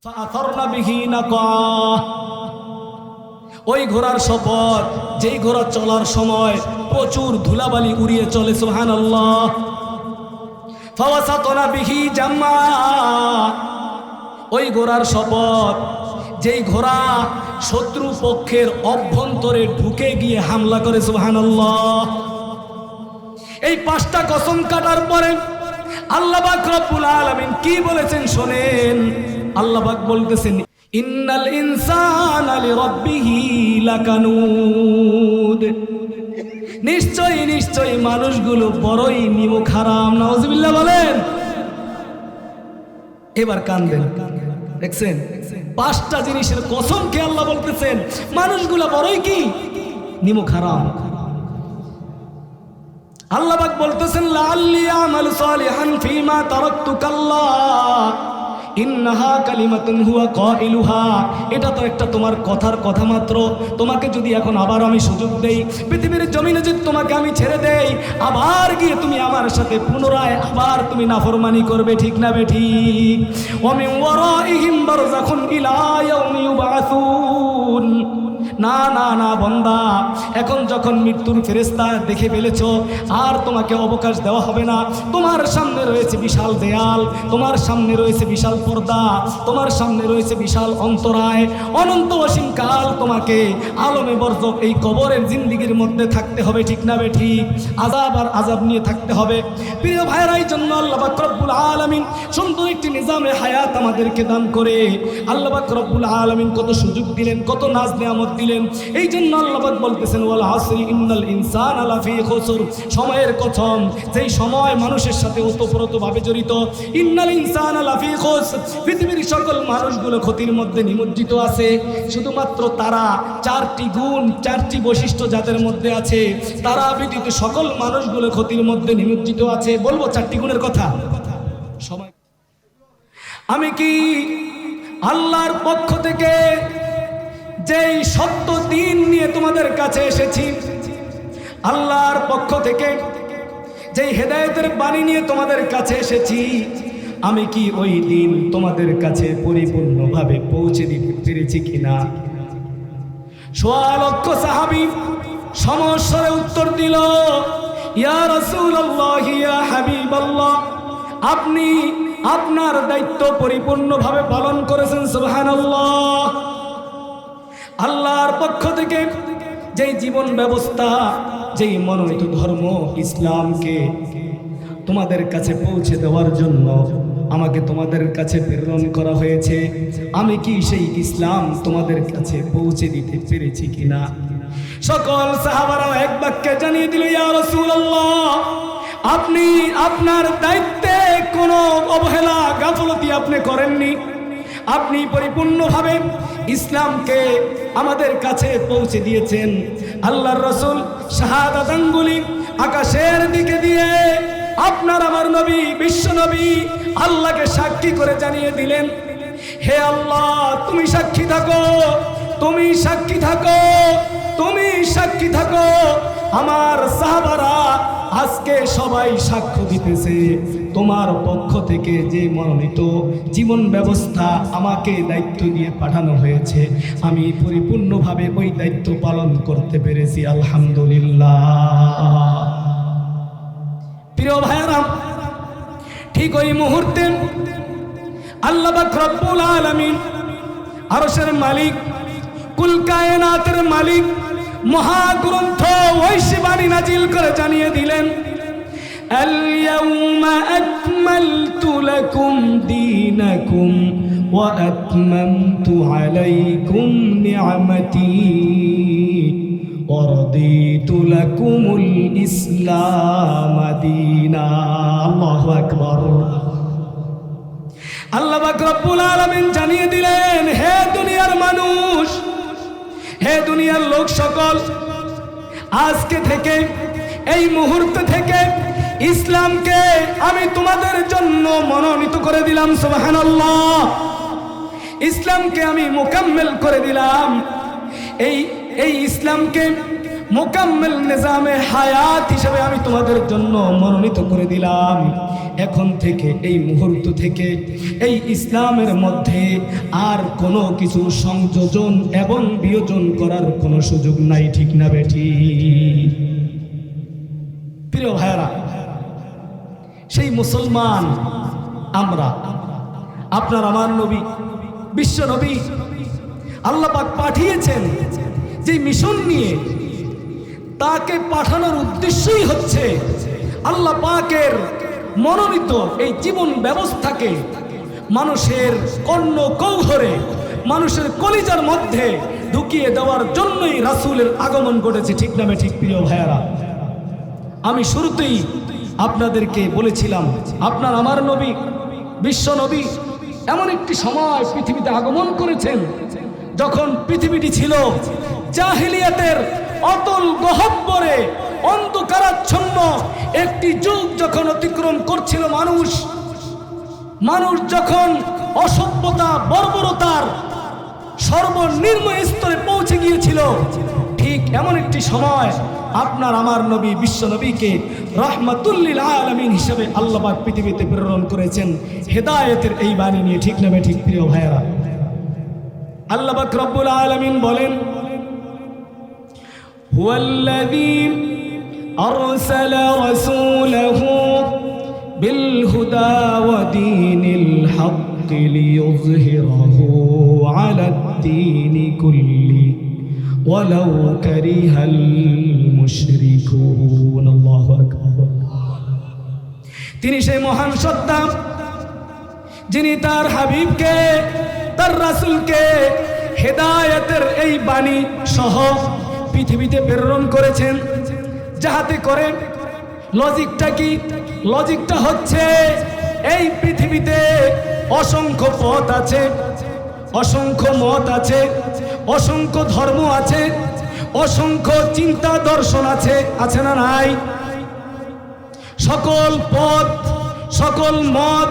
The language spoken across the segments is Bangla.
ফাআথারনা বিহি নাকা, ওই ঘোড়ার শপথ যেই ঘোড়া চলার সময় প্রচুর ধুলাবালি উড়িয়ে চলে। সুবহানাল্লাহ। ফাওয়াসাতনা বিহি জাম্মা, ওই ঘোড়ার শপথ যেই ঘোড়া শত্রু পক্ষের অভ্যন্তরে ঢুকে গিয়ে হামলা করে। সুবহানাল্লাহ। এই পাঁচটা কসম কাটার পরে আল্লাহ পাক রব্বুল আলামিন কি বলেছেন শোনেন। আল্লাহ পাক বলতেছেন, ইন্নাল ইনসানা লিরাব্বিহি লাকানুদ, নিশ্চয়ই নিশ্চয়ই মানুষগুলো বড়ই নিমুখ হারাম। নাউজুবিল্লাহ বলেন। এবার কান্দেন, দেখছেন পাঁচটা জিনিসের কসমকে আল্লাহ বলতেছেন মানুষগুলো বড়ই কি নিমুখ হারাম। আল্লাহ পাক বলতেছেন, লাআল্লি আমালু সালিহান ফীমা তারাকতু কাল্লা ইন্নাহা কালিমাতুন হুয়া কাইলুহা। এটা তো একটা তোমার কথার কথা মাত্র। তোমাকে যদি এখন আবার আমি সুযোগ দেই, পৃথিবীর জমিনে যদি তোমাকে আমি ছেড়ে দেই, আবার গিয়ে তুমি আমার সাথে পুনরায় আবার তুমি নাফরমানি করবে, ঠিক না বেঠিক? ওয়া মিন ওয়ারাইহিম বারযাখুন ইলা ইয়াউমি ইউবআসুন। না না না বান্দা, এখন যখন মৃত্যুর ফেরেশতা দেখে ফেলেছো, আর তোমাকে অবকাশ দেওয়া হবে না। তোমার সামনে রয়েছে বিশাল দেয়াল, তোমার সামনে রয়েছে বিশাল পর্দা, তোমার সামনে রয়েছে বিশাল অন্তরায়, অনন্ত অসীম কাল তোমাকে আলমে বরজখ এই কবরের জিন্দেগির মধ্যে থাকতে হবে, ঠিক না বেঠিক? আযাব আর আযাব নিয়ে থাকতে হবে। প্রিয় ভাইরা, এই জন্য আল্লাহ পাক রব্বুল আলামিন সুন্দর একটি নিজামে হায়াত আমাদেরকে দান করে আল্লাহ পাক রব্বুল আলামিন কত সুযোগ দিলেন, কত নাজ নেয়ামত দিলেন। এই জন্য আল্লাহ পাক বলতেছেন, ওয়াল আসরি ইন্নাল ইনসানা লাফি খুসর, সময়ের কসম যেই সময় মানুষের সাথে ওতপ্রোতভাবে জড়িত। ইন্নাল ইনসানা লাফি খুসর, পৃথিবীর সকল মানুষগুলো ক্ষতির মধ্যে নিমজ্জিত আছে। শুধুমাত্র তারা চারটি গুণ, চারটি বৈশিষ্ট্য যাদের মধ্যে আছে, তারা ব্যতীত সকল মানুষগুলো ক্ষতির মধ্যে নিমজ্জিত আছে। বলবো চারটি গুণের কথা। সময় আমি কি আল্লাহর পক্ষ থেকে যেই সত্য দিন নিয়ে তোমাদের কাছে এসেছি, আল্লাহর পক্ষ থেকে যেই হেদায়েতের বাণী নিয়ে তোমাদের কাছে এসেছি, আমি কি ওই দিন তোমাদের কাছে পরিপূর্ণভাবে পৌঁছে দিতে পেরেছি কিনা? সোয়া লক্ষ সাহাবী সমস্বরে উত্তর দিল, ইয়া রাসূলুল্লাহ, ইয়া হাবিবাল্লাহ, আপনি আপনার দায়িত্ব পরিপূর্ণভাবে পালন করেছেন। সুবহানাল্লাহ। আল্লাহর পক্ষ থেকে যেই জীবন ব্যবস্থা, যেই মনোনীত ধর্ম ইসলামকে তোমাদের কাছে পৌঁছে দেওয়ার জন্য আমাকে তোমাদের কাছে প্রেরণ করা হয়েছে, আমি কি সেই ইসলাম তোমাদের কাছে পৌঁছে দিতে পেরেছি কিনা? সকল সাহাবারা এক বাক্যে জানিয়ে দিল, ইয়া রাসূলুল্লাহ, আপনি আপনার দায়িত্বে কোনো অবহেলা গাফলতি আপনি করেননি। আপনি পরিপূর্ণভাবে ইসলামকে আমাদের কাছে পৌঁছে দিয়েছেন। আল্লাহর রাসূল শাহাদাত আঙ্গুলি আকাশের দিকে দিয়ে আপনার আমার নবী, বিশ্ব নবী আল্লাহকে সাক্ষী করে জানিয়ে দিলেন, হে আল্লাহ, তুমি সাক্ষী থাকো, তুমি সাক্ষী থাকো, তুমি সাক্ষী থাকো। আমার সাহাবারা আজকে সবাই সাক্ষ্য দিতেছে, তোমার পক্ষ থেকে যে মনোনীত জীবন ব্যবস্থা আমাকে দায়িত্ব দিয়ে পাঠানো হয়েছে, আমি পরিপূর্ণভাবে ওই দায়িত্ব পালন করতে পেরেছি, আলহামদুলিল্লাহ। প্রিয় ভাইরা, ঠিক ওই মুহূর্তে আল্লাহ পাক রব্বুল আলামিন আরশের মালিক, কুল কায়নাতের মালিক, মহাগ্রন্থ ঐশী বাণী নাজিল করে জানিয়ে দিলেন, আল ইয়াউমা আকমালতু লাকুম দীনাকুম ওয়া আতমামতু আলাইকুম নি'মাতি ওয়া রাদিতু লাকুমুল ইসলাম দীনা। আল্লাহু আকবার। আল্লাহ পাক রব্বুল আলামিন জানিয়ে দিলেন, হে দুনিয়ার মানুষ, হে দুনিয়ার লোক সকল, আজকে থেকে এই মুহূর্ত থেকে ইসলামকে আমি তোমাদের জন্য মনোনীত করে দিলাম। সুবহানাল্লাহ। ইসলামকে আমি মোকাম্মেল করে দিলাম। এই ইসলামকে মোকাম্মেল নিজামে হায়াত হিসেবে আমি তোমাদের জন্য মনোনীত করে দিলাম। এখন থেকে, এই মুহূর্ত থেকে এই ইসলামের মধ্যে আর কোনো কিছু সংযোজন এবং বিয়োজন করার কোনো সুযোগ নাই, ঠিক না বেঠি? প্রিয় ভাইরা, সেই মুসলমান আমরা, আপনার আমার নবী, বিশ্ব নবী আল্লাহ পাক পাঠিয়েছেন যে মিশন নিয়ে, তাকে পাঠানোর উদ্দেশ্যই হচ্ছে আল্লাহ পাকের মনোনীত এই জীবন ব্যবস্থাকে মানুষের কর্ণ কৌহরে, মানুষের কলিজার মধ্যে ঢুকিয়ে দেওয়ার জন্যই রাসূলের আগমন ঘটেছে, ঠিক না ঠিক? প্রিয় ভাইয়ারা, আমি শুরুতেই আপনাদেরকে বলেছিলাম, আপনার আমার নবী, বিশ্ব নবী এমন একটি সময় পৃথিবীতে আগমন করেছেন যখন পৃথিবীটি ছিল জাহিলিয়াতের অতল গহ্বরে অন্ধকারাচ্ছন্ন একটি যুগ যখন অতিক্রম করছিল। মানুষ যখন অসভ্যতা, বর্বরতার সর্বনিম্ন স্তরে পৌঁছে গিয়েছিল, ঠিক এমন একটি সময় আপনার আমার নবী, বিশ্ব নবীকে রাহমাতুল লিল আলামিন হিসেবে আল্লাহ পাক পৃথিবীতে প্রেরণ করেছেন হেদায়েতের এই বাণী নিয়ে, ঠিক না ঠিক? প্রিয় ভাইয়েরা, আল্লাহ পাক রব্বুল আলামিন বলেন, হুয়াল্লাযী আরসালা রাসূলাহু বিল হুদা ওয়া দীনিল হক লিইয়ুযহিরাহু আলাদ দীনি কুল্লি ওয়ালাউ কারিহাল মুশরিকুন। আল্লাহু আকবার। তিনি সেই মহান সত্তা যিনি তার হাবিবকে, তার রাসূলকে হেদায়েতের এই বাণী সহ পৃথিবীতে প্রেরণ করেছেন, যাহাতে করে লজিকটা কি? লজিকটা হচ্ছে এই পৃথিবীতে অসংখ্য পথ আছে, অসংখ্য মত আছে, অসংখ্য ধর্ম আছে, অসংখ্য চিন্তা দর্শন আছে, আছে না নাই? সকল পথ, সকল মত,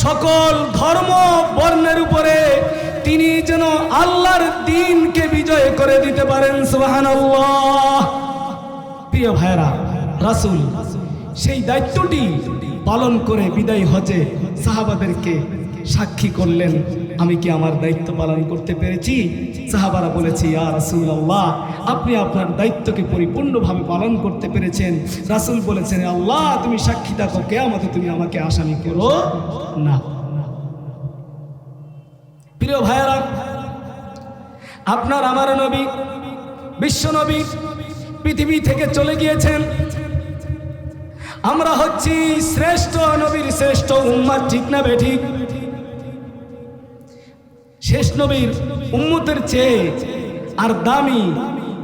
সকল ধর্ম বর্ণের উপরে তিনি যেন আল্লাহর দ্বীনকে বিজয় করে দিতে পারেন। সুবহানাল্লাহ। প্রিয় ভাইরা, রাসূল সেই দায়িত্বটি পালন করে বিদায় হজে সাহাবাদেরকে সাক্ষী করলেন, আমি কি আমার দায়িত্ব পালন করতে পেরেছি? সাহাবারা বলেছে, ইয়া রাসূলুল্লাহ, আপনি আপনার দায়িত্বকে পরিপূর্ণভাবে পালন করতে পেরেছেন। রাসূল বলেছেন, আল্লাহ তুমি সাক্ষী থাকো, কিয়ামতে তুমি আমাকে আসামি করো না। প্রিয় ভাইরা, আপনার আমার নবী, বিশ্ব নবী পৃথিবী থেকে চলে গিয়েছেন। আমরা হচ্ছি শ্রেষ্ঠ নবীর শ্রেষ্ঠ উম্মত, ঠিক না বেঠিক? শেষ নবীর উম্মতের চেয়ে আর দামি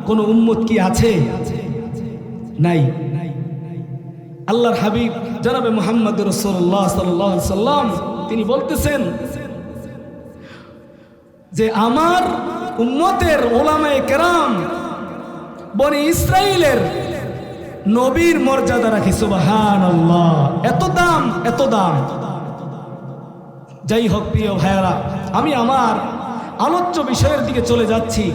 কোন উম্মত কি আছে? নাই। আল্লাহর হাবিব জনাবে মুহাম্মদ রাসূলুল্লাহ সাল্লাল্লাহু আলাইহি সাল্লাম তিনি বলতেছেন যে আমার উম্মতের উলামায়ে কেরাম বনি ইসরাইলের নবীর মর্যাদা রাখে। সুবহানাল্লাহ। এত দাম, এত দাম। যাই হোক প্রিয় ভাইয়েরা, আমি আমার আলোচ্য বিষয়ের দিকে চলে যাচ্ছি।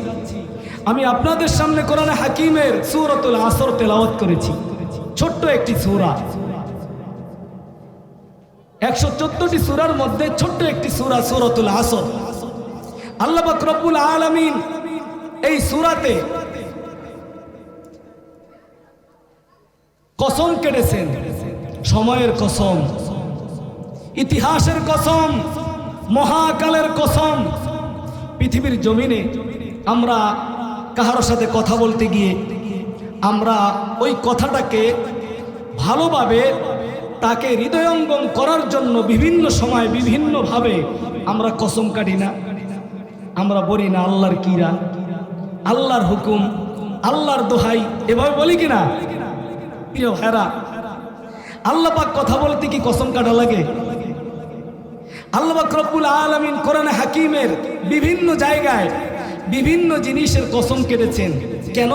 আমি আপনাদের সামনে কোরআনে হাকিমের সূরাতুল আসর তেলাওয়াত করেছি, ছোট্ট একটি সূরা। 114টি সূরার মধ্যে ছোট্ট একটি সূরা সূরাতুল আসর। আল্লাহ পাক রব্বুল আলামিন এই সূরাতে কসম কেটেছেন, সময়ের কসম, ইতিহাসের কসম, মহাকালের কসম। পৃথিবীর জমিনে আমরা কাহার সাথে কথা বলতে গিয়ে আমরা ওই কথাটাকে ভালোভাবে তাকে হৃদয়ঙ্গম করার জন্য বিভিন্ন সময় বিভিন্নভাবে আমরা কসম কাটি না? আমরা বলি না আল্লাহর কিরা, আল্লাহর হুকুম, আল্লাহর দোহাই, এভাবে বলি কিনা? প্রিয় ভাইরা, আল্লাহ পাক কথা বলতে কি কসম কাটা লাগে? আল্লাহ পাক রব্বুল আলামিন কোরআনে হাকিমের বিভিন্ন জায়গায় বিভিন্ন জিনিসের কসম কেটেছেন। কেন?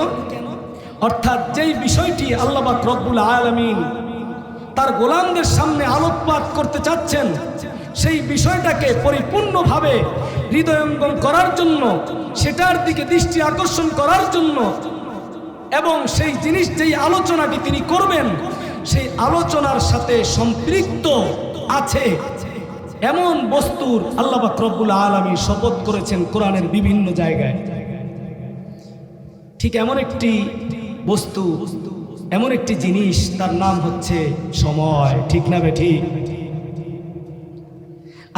অর্থাৎ যেই বিষয়টি আল্লাহ পাক রব্বুল আলামিন তার গোলামদের সামনে আলোকপাত করতে চাচ্ছেন, সেই বিষয়টাকে পরিপূর্ণভাবে হৃদয়ঙ্গম করার জন্য, সেটার দিকে দৃষ্টি আকর্ষণ করার জন্য, এবং সেই জিনিস যেই আলোচনাটি তিনি করবেন সেই আলোচনার সাথে সম্পৃক্ত আছে এমন বস্তুর আল্লাহ পাক রব্বুল আলামিন শপথ করেছেন কোরআনের বিভিন্ন জায়গায়। ঠিক এমন একটি বস্তু, এমন একটি জিনিস, তার নাম হচ্ছে সময়। ঠিক না বেঠিক?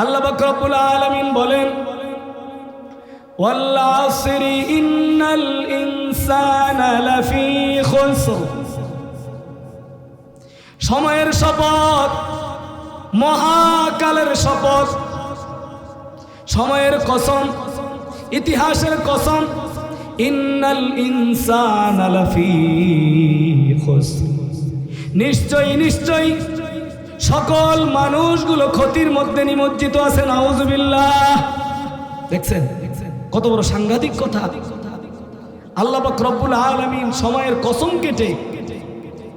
আল্লাহ পাক রব্বুল আলামিন বলেন, ওয়াল আসরি ইন্নাল ইনসানা লাফি খুসর। সময়ের শপথ, মহাকালের শপথ, সময়ের কসম, ইতিহাসের কসম, ইন্নাল ইনসানা লাফি খুসর। নিশ্চয়ই নিশ্চয়ই সকল মানুষগুলো ক্ষতির মধ্যে নিমজ্জিত আছে। নাউজুবিল্লাহ। দেখছেন কত বড় সাংঘাতিক কথা। আল্লাহ পাক রব্বুল আলামিন সময়ের কসম কেটে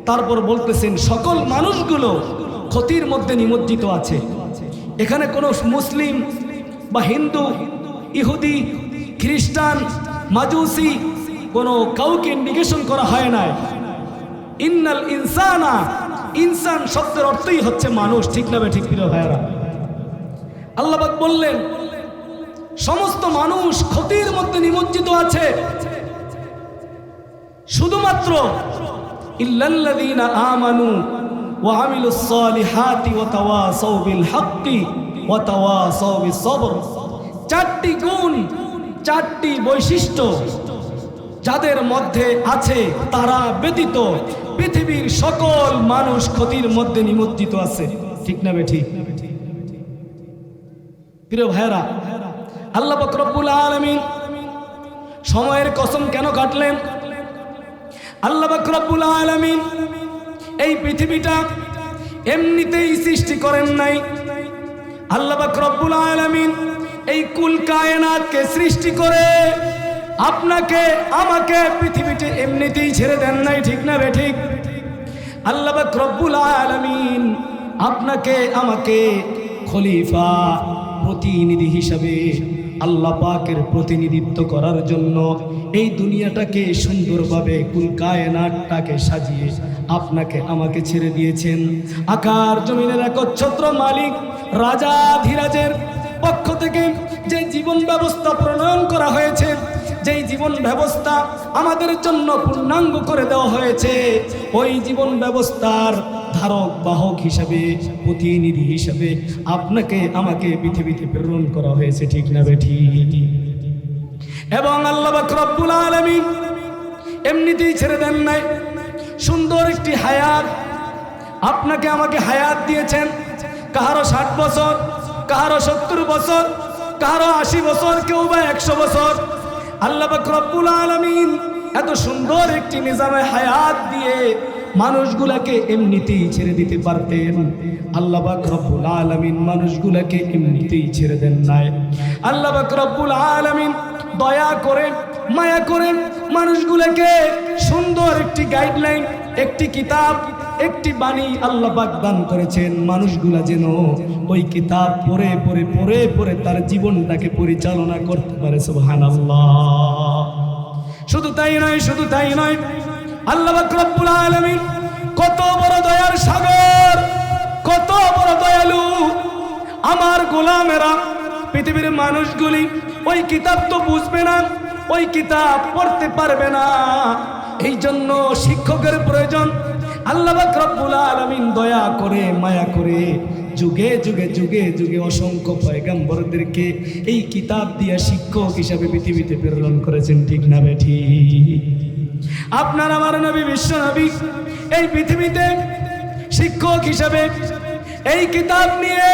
তারপর বলতেছেন সকল মানুষগুলো ক্ষতির মধ্যে নিমজ্জিত আছে। এখানে কোনো মুসলিম বা হিন্দু, ইহুদি, খ্রিস্টান, মাজুসি কোনো কাউকে ইন্ডিকেশন করা হয় নাই। ইন্নাল ইনসানা, ইনসান শব্দের অর্থই হচ্ছে মানুষ। ঠিক না ঠিক প্রিয় ভাইরা? আল্লাহ পাক বললেন সমস্ত মানুষ ক্ষতির মধ্যে নিমজ্জিত আছে, শুধুমাত্র ইল্লাল্লাযীনা আমানু ওয়া আমিলুস সালিহাতি ওয়া তাওয়াসাউ বিল হাক্কি ওয়া তাওয়াসাউ বিস সবর। চারটি গুণ, চারটি বৈশিষ্ট্য যাদের মধ্যে আছে তারা ব্যতীত পৃথিবীর সকল মানুষ ক্ষতির মধ্যে নিমজ্জিত আছে। ঠিক না বেঠিক? প্রিয় ভাইরা, আল্লাহ পাক রব্বুল আলামিন সময়ের কসম কেন কাটলেন? আল্লাহ পাক রব্বুল আলামিন এই পৃথিবীটা এমনিতেই সৃষ্টি করেন নাই। আল্লাহ পাক রব্বুল আলামিন এই কুল কায়নাতকে সৃষ্টি করে আপনাকে আমাকে পৃথিবীতে এমনিতেই ছেড়ে দেন নাই। ঠিক না বেঠিক? আল্লাহ পাক রব্বুল আলামিন আপনাকে আমাকে খলিফা, প্রতিনিধি হিসাবে আল্লাহ পাকের প্রতিনিধিত্ব করার জন্য এই দুনিয়াটাকে সুন্দরভাবে কুল কায়নাতটাকে সাজিয়ে আপনাকে আমাকে ছেড়ে দিয়েছেন। আকার জমিনের একচ্ছত্র মালিক রাজাধিরাজের পক্ষ থেকে যে জীবন ব্যবস্থা প্রণয়ন করা হয়েছে, যেই জীবন ব্যবস্থা আমাদের জন্য পূর্ণাঙ্গ করে দেওয়া হয়েছে, ওই জীবন ব্যবস্থার ধারক বাহক হিসাবে, প্রতিনিধি হিসাবে আপনাকে আমাকে পৃথিবীতে প্রেরণ করা হয়েছে। ঠিক না বেঠিক? এবং আল্লাহ পাক রব্বুল আলামিন এমনিতেই ছেড়ে দেন নাই। সুন্দর একটি হায়াত আপনাকে আমাকে হায়াত দিয়েছেন। কাহারো 60 বছর, কাহারো 70 বছর, কাহারো 80 বছর, কেউ বা 100 বছর। আল্লাহ পাক রব্বুল আলামিন এত সুন্দর একটি নিজামে হায়াত দিয়ে মানুষগুলাকে এমনিতেই ছেড়ে দিতে পারতেন। আল্লাহ পাক রব্বুল আলামিন মানুষগুলাকে এমনিতেই ছেড়ে দেন নাই। আল্লাহ পাক রব্বুল আলামিন দয়া করে, মায়া করে মানুষগুলাকে সুন্দর একটি গাইডলাইন, একটি কিতাব, একটি বাণী আল্লাহ পাক দান করেছেন। মানুষগুলা যেন ওই কিতাব পড়ে পড়ে পড়ে পড়ে তার জীবনটাকে পরিচালনা করতে পারে। সুবহানাল্লাহ। শুধু তাই নয়, শুধু তাই নয়, আল্লাহ পাক রব্বুল আলামিন কত বড় দয়ার সাগর, কত বড় দয়ালু। আমার গোলামেরা, পৃথিবীর মানুষগুলি ওই কিতাব তো বুঝবে না, ওই কিতাব পড়তে পারবে না। এই জন্য শিক্ষকের প্রয়োজন। আল্লাহ পাক রব্বুল আলামিন দয়া করে, মায়া করে যুগে যুগে যুগে যুগে অসংখ্য পয়গম্বরদেরকে এই কিতাব দিয়া শিক্ষক হিসাবে পৃথিবীতে প্রেরণ করেছেন। ঠিক না বেঠিক? আপনার আমার নবী, বিশ্ব নবী এই পৃথিবীতে শিক্ষক হিসাবে এই কিতাব নিয়ে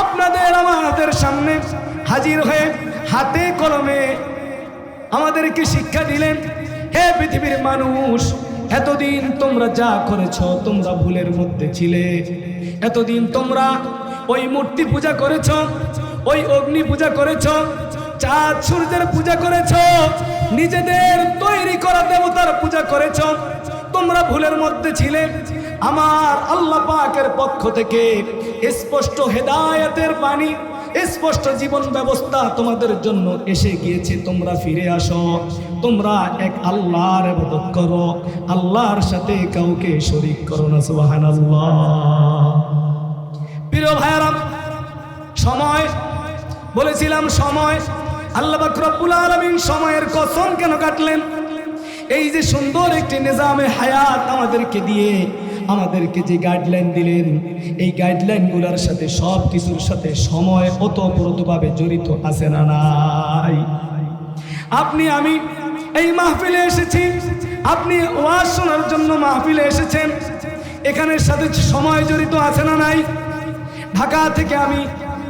আপনাদের আমাদের সামনে হাজির হয়ে হাতে কলমে আমাদেরকে শিক্ষা দিলেন। হে পৃথিবীর মানুষ, এতদিন তোমরা যা করেছ, তোমরা ভুলের মধ্যে ছিলে। এতদিন তোমরা ওই মূর্তি পূজা করেছ, ওই অগ্নি পূজা করেছ, চাঁদ সূর্যের পূজা করেছ, নিজেদের তৈরি করা দেবতার পূজা করেছ। তোমরা ভুলের মধ্যে ছিলে। আমার আল্লাহ পাকের পক্ষ থেকে স্পষ্ট হেদায়েতের বাণী, স্পষ্ট জীবন ব্যবস্থা তোমাদের জন্য এসে গিয়েছে। তোমরা ফিরে আসো, তোমরা এক আল্লাহর ইবাদত করো, আল্লাহর সাথে কাউকে শরীক করো না। সুবহানাল্লাহ। প্রিয় ভাইরা, সময় বলেছিলাম, সময় আল্লাহ পাক রব্বুল আলামিন সময়ের কসম কেন কাটলেন? এই যে সুন্দর একটি নিজামে হায়াত আমাদেরকে দিয়ে আমাদেরকে যে গাইডলাইন দিলেন, এই গাইডলাইনগুলোর সাথে সব কিছুর সাথে সময় ওতপ্রোতভাবে জড়িত আছে না নাই? আপনি আমি এই মাহফিলে এসেছি, আপনি ওয়াজ শোনার জন্য মাহফিলে এসেছেন, এখানের সাথে সময় জড়িত আছে না নাই? ঢাকা থেকে আমি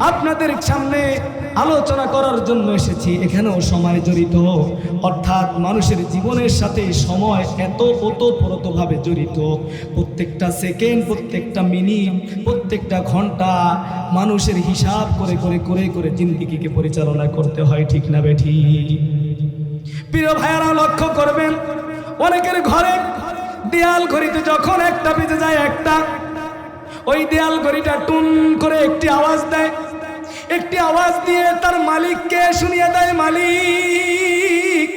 আপনাদের সামনে আলোচনা করার জন্য এসেছি, এখানেও সময় জড়িত। অর্থাৎ মানুষের জীবনের সাথে সময় এত ওতপ্রোতভাবে জড়িত। প্রত্যেকটা সেকেন্ড, প্রত্যেকটা মিনিট, প্রত্যেকটা ঘন্টা মানুষের হিসাব করে করে করে করে জিন্দেগিকে পরিচালনা করতে হয়, ঠিক না বেঠি? প্রিয় ভাইয়ারা, লক্ষ্য করবেন অনেকের ঘরে দেয়াল ঘড়িতে যখন একটা বেজে যায়, একটা ওই দেয়াল ঘড়িটা টুন করে একটি আওয়াজ দেয়, একটি আওয়াজ দিয়ে তার মালিককে শুনিয়ে দেয়, মালিক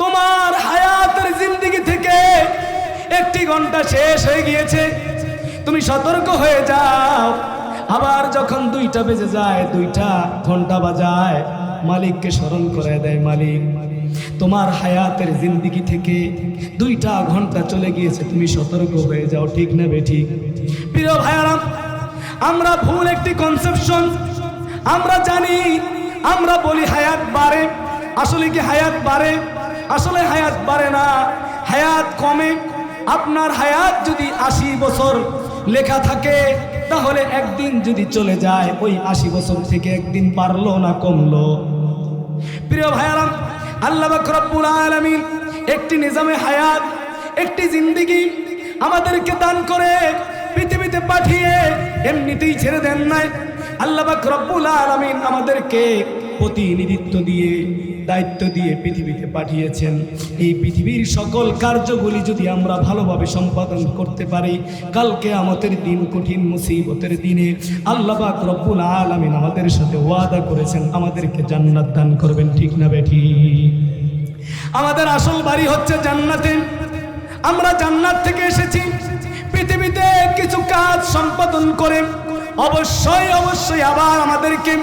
তোমার হায়াতের জিন্দেগি থেকে একটি ঘন্টা শেষ হয়ে গিয়েছে, তুমি সতর্ক হয়ে যাও। আবার যখন 2টা বেজে যায়, 2টা ঘন্টা বাজায়, মালিককে স্মরণ করে দেয়, মালিক তোমার হায়াতের জিন্দেগি থেকে 2টা ঘন্টা চলে গিয়েছে, তুমি সতর্ক হয়ে যাও, ঠিক না বেঠিক? প্রিয় ভাইয়ারা, আমরা ভুল একটি কনসেপশন আমরা জানি, আমরা বলি হায়াত বাড়ে। আসলে কি হায়াত বাড়ে? আসলে হায়াত বাড়ে না, হায়াত কমে। আপনার হায়াত যদি 80 বছর লেখা থাকে, তাহলে একদিন যদি চলে যায়, ওই 80 বছর থেকে একদিন বাড়লো না কমলো? প্রিয় ভাইয়ারা, আল্লাহ পাক রব্বুল আলামিন একটি নিজামে হায়াত, একটি জিন্দেগি আমাদেরকে দান করে পৃথিবীতে পাঠিয়ে এমনিতেই ছেড়ে দেন নাই। আল্লাহ পাক রব্বুল আলামিন আমাদেরকে প্রতিনিধিত্ব দিয়ে, দায়িত্ব দিয়ে পৃথিবীতে পাঠিয়েছেন। এই পৃথিবীর সকল কার্যগুলি যদি আমরা ভালোভাবে সম্পাদন করতে পারি, কাল কিয়ামতের দিন, কঠিন মুসিবতের দিনে আল্লাহ পাক রব্বুল আলামিন আমাদের সাথে ওয়াদা করেছেন, আমাদেরকে জান্নাত দান করবেন, ঠিক না বেঠি? আমাদের আসল বাড়ি হচ্ছে জান্নাতে। আমরা জান্নাত থেকে এসেছি, পৃথিবীতে কিছু কাজ সম্পাদন করে অবশ্যই অবশ্যই আবার আমাদেরকে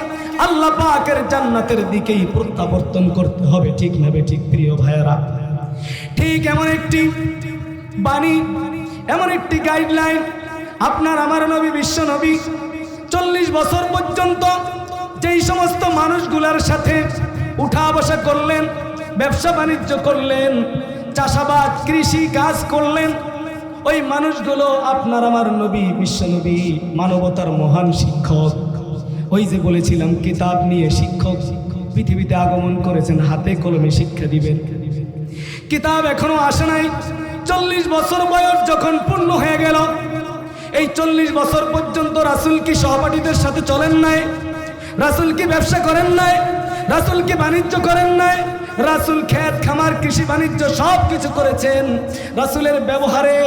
আল্লাহ পাকের জান্নাতের দিকেই প্রত্যাবর্তন করতে হবে, ঠিক না বেঠিক? প্রিয় ভাইয়েরা, ঠিক এমন একটি বাণী, এমন একটি গাইডলাইন আপনার আমার নবী, বিশ্ব নবী 40 বছর পর্যন্ত যেই সমস্ত মানুষগুলোর সাথে উঠা বসা করলেন, ব্যবসা বাণিজ্য করলেন, চাষাবাদ কৃষি কাজ করলেন, ওই মানুষগুলো আপনার আমার নবী, বিশ্ব নবী, মানবতার মহান শিক্ষক। ওই যে বলেছিলাম, কিতাব নিয়ে শিক্ষক পৃথিবীতে আগমন করেছেন, হাতে কলমে শিক্ষা দিবেন। কিতাব এখনো আসে নাই। 40 বছর বয়স যখন পূর্ণ হয়ে গেল, এই 40 বছর পর্যন্ত রাসূল কি সহপাঠীদের সাথে চলেন নাই? রাসূল কি ব্যবসা করেন নাই? রাসূল কি বাণিজ্য করেন নাই? রাসূল ক্ষেত খামার কৃষি বাণিজ্য সব কিছু করেছেন। রাসূলের ব্যবহারে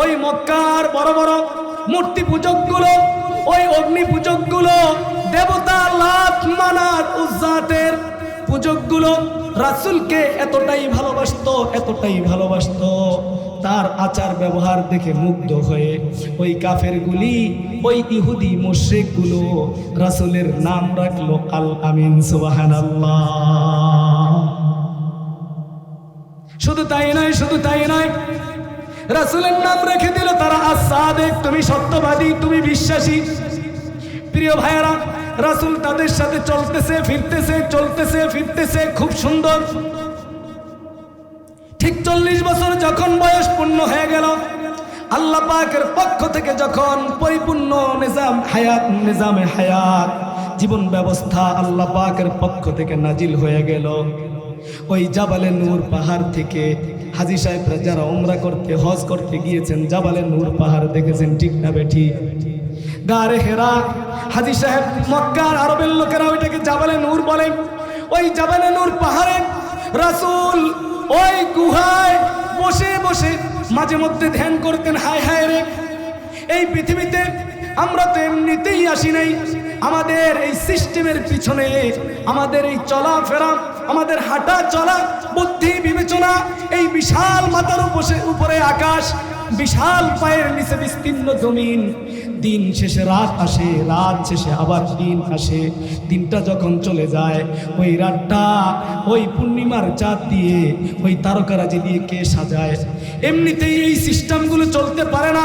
ওই মক্কার বড় বড় মূর্তি পূজকগুলো, ওই অগ্নি পূজকগুলো, দেবতা লাত মানাত উজ্জাতের পূজকগুলো রাসূলকে এতটাই ভালোবাসতো, এতটাই ভালোবাসতো, তার আচার ব্যবহার দেখে মুগ্ধ হয়ে ওই কাফেরগুলি, ওই ইহুদি মুশরিকগুলো রাসূলের নাম রাখলো আল আমিন। সুবহানাল্লাহ। শুধু তাই নয়, শুধু তাই নয়, রাসূলের নাম রেখে দিল তারা আস-সাদিক, তুমি সত্যবাদী, তুমি বিশ্বাসী। প্রিয় ভাইয়েরা, রাসূল তাদের সাথে চলতেছে ফিরতেছে, চলতেছে ফিরতেছে, খুব সুন্দর। ঠিক 40 বছর যখন বয়স পূর্ণ হয়ে গেল, আল্লাহ পাকের পক্ষ থেকে যখন পরিপূর্ণ নিজামে হায়াত জীবন ব্যবস্থা আল্লাহ পাকের পক্ষ থেকে নাজিল হয়ে গেল, ওই জাবালে নূর পাহাড় থেকে হাজী সাহেবরা যারা উমরা করতে, হজ করতে গিয়েছেন, জাবালে নূর পাহাড় দেখেছেন, ঠিক না বেঠি? গারে হেরা, হাজী সাহেব, মক্কার আরবের লোকেরা ওইটাকে জাবালে নূর বলে। ওই জাবালে নূর পাহাড়ে রাসূল ওই গুহায় বসে বসে মাঝে মধ্যে ধ্যান করতেন। হায় হায় রে, এই পৃথিবীতে আমরা তো এমনিতেই আসি নাই, আমাদের এই সিস্টেমের পিছনে, আমাদের এই চলাফেরা, আমাদের হাঁটা চলা, বুদ্ধি বিবেচনা, এই বিশাল মাথার উপরে আকাশ, বিশাল পায়ের নিচে বিস্তীর্ণ জমিন, দিন শেষে রাত আসে, রাত শেষে আবার দিন আসে। দিনটা যখন চলে যায়, ওই রাতটা ওই পূর্ণিমার চাঁদ দিয়ে, ওই তারকারাজি দিয়ে কে সাজায়? এমনিতেই এই সিস্টেমগুলো চলতে পারে না,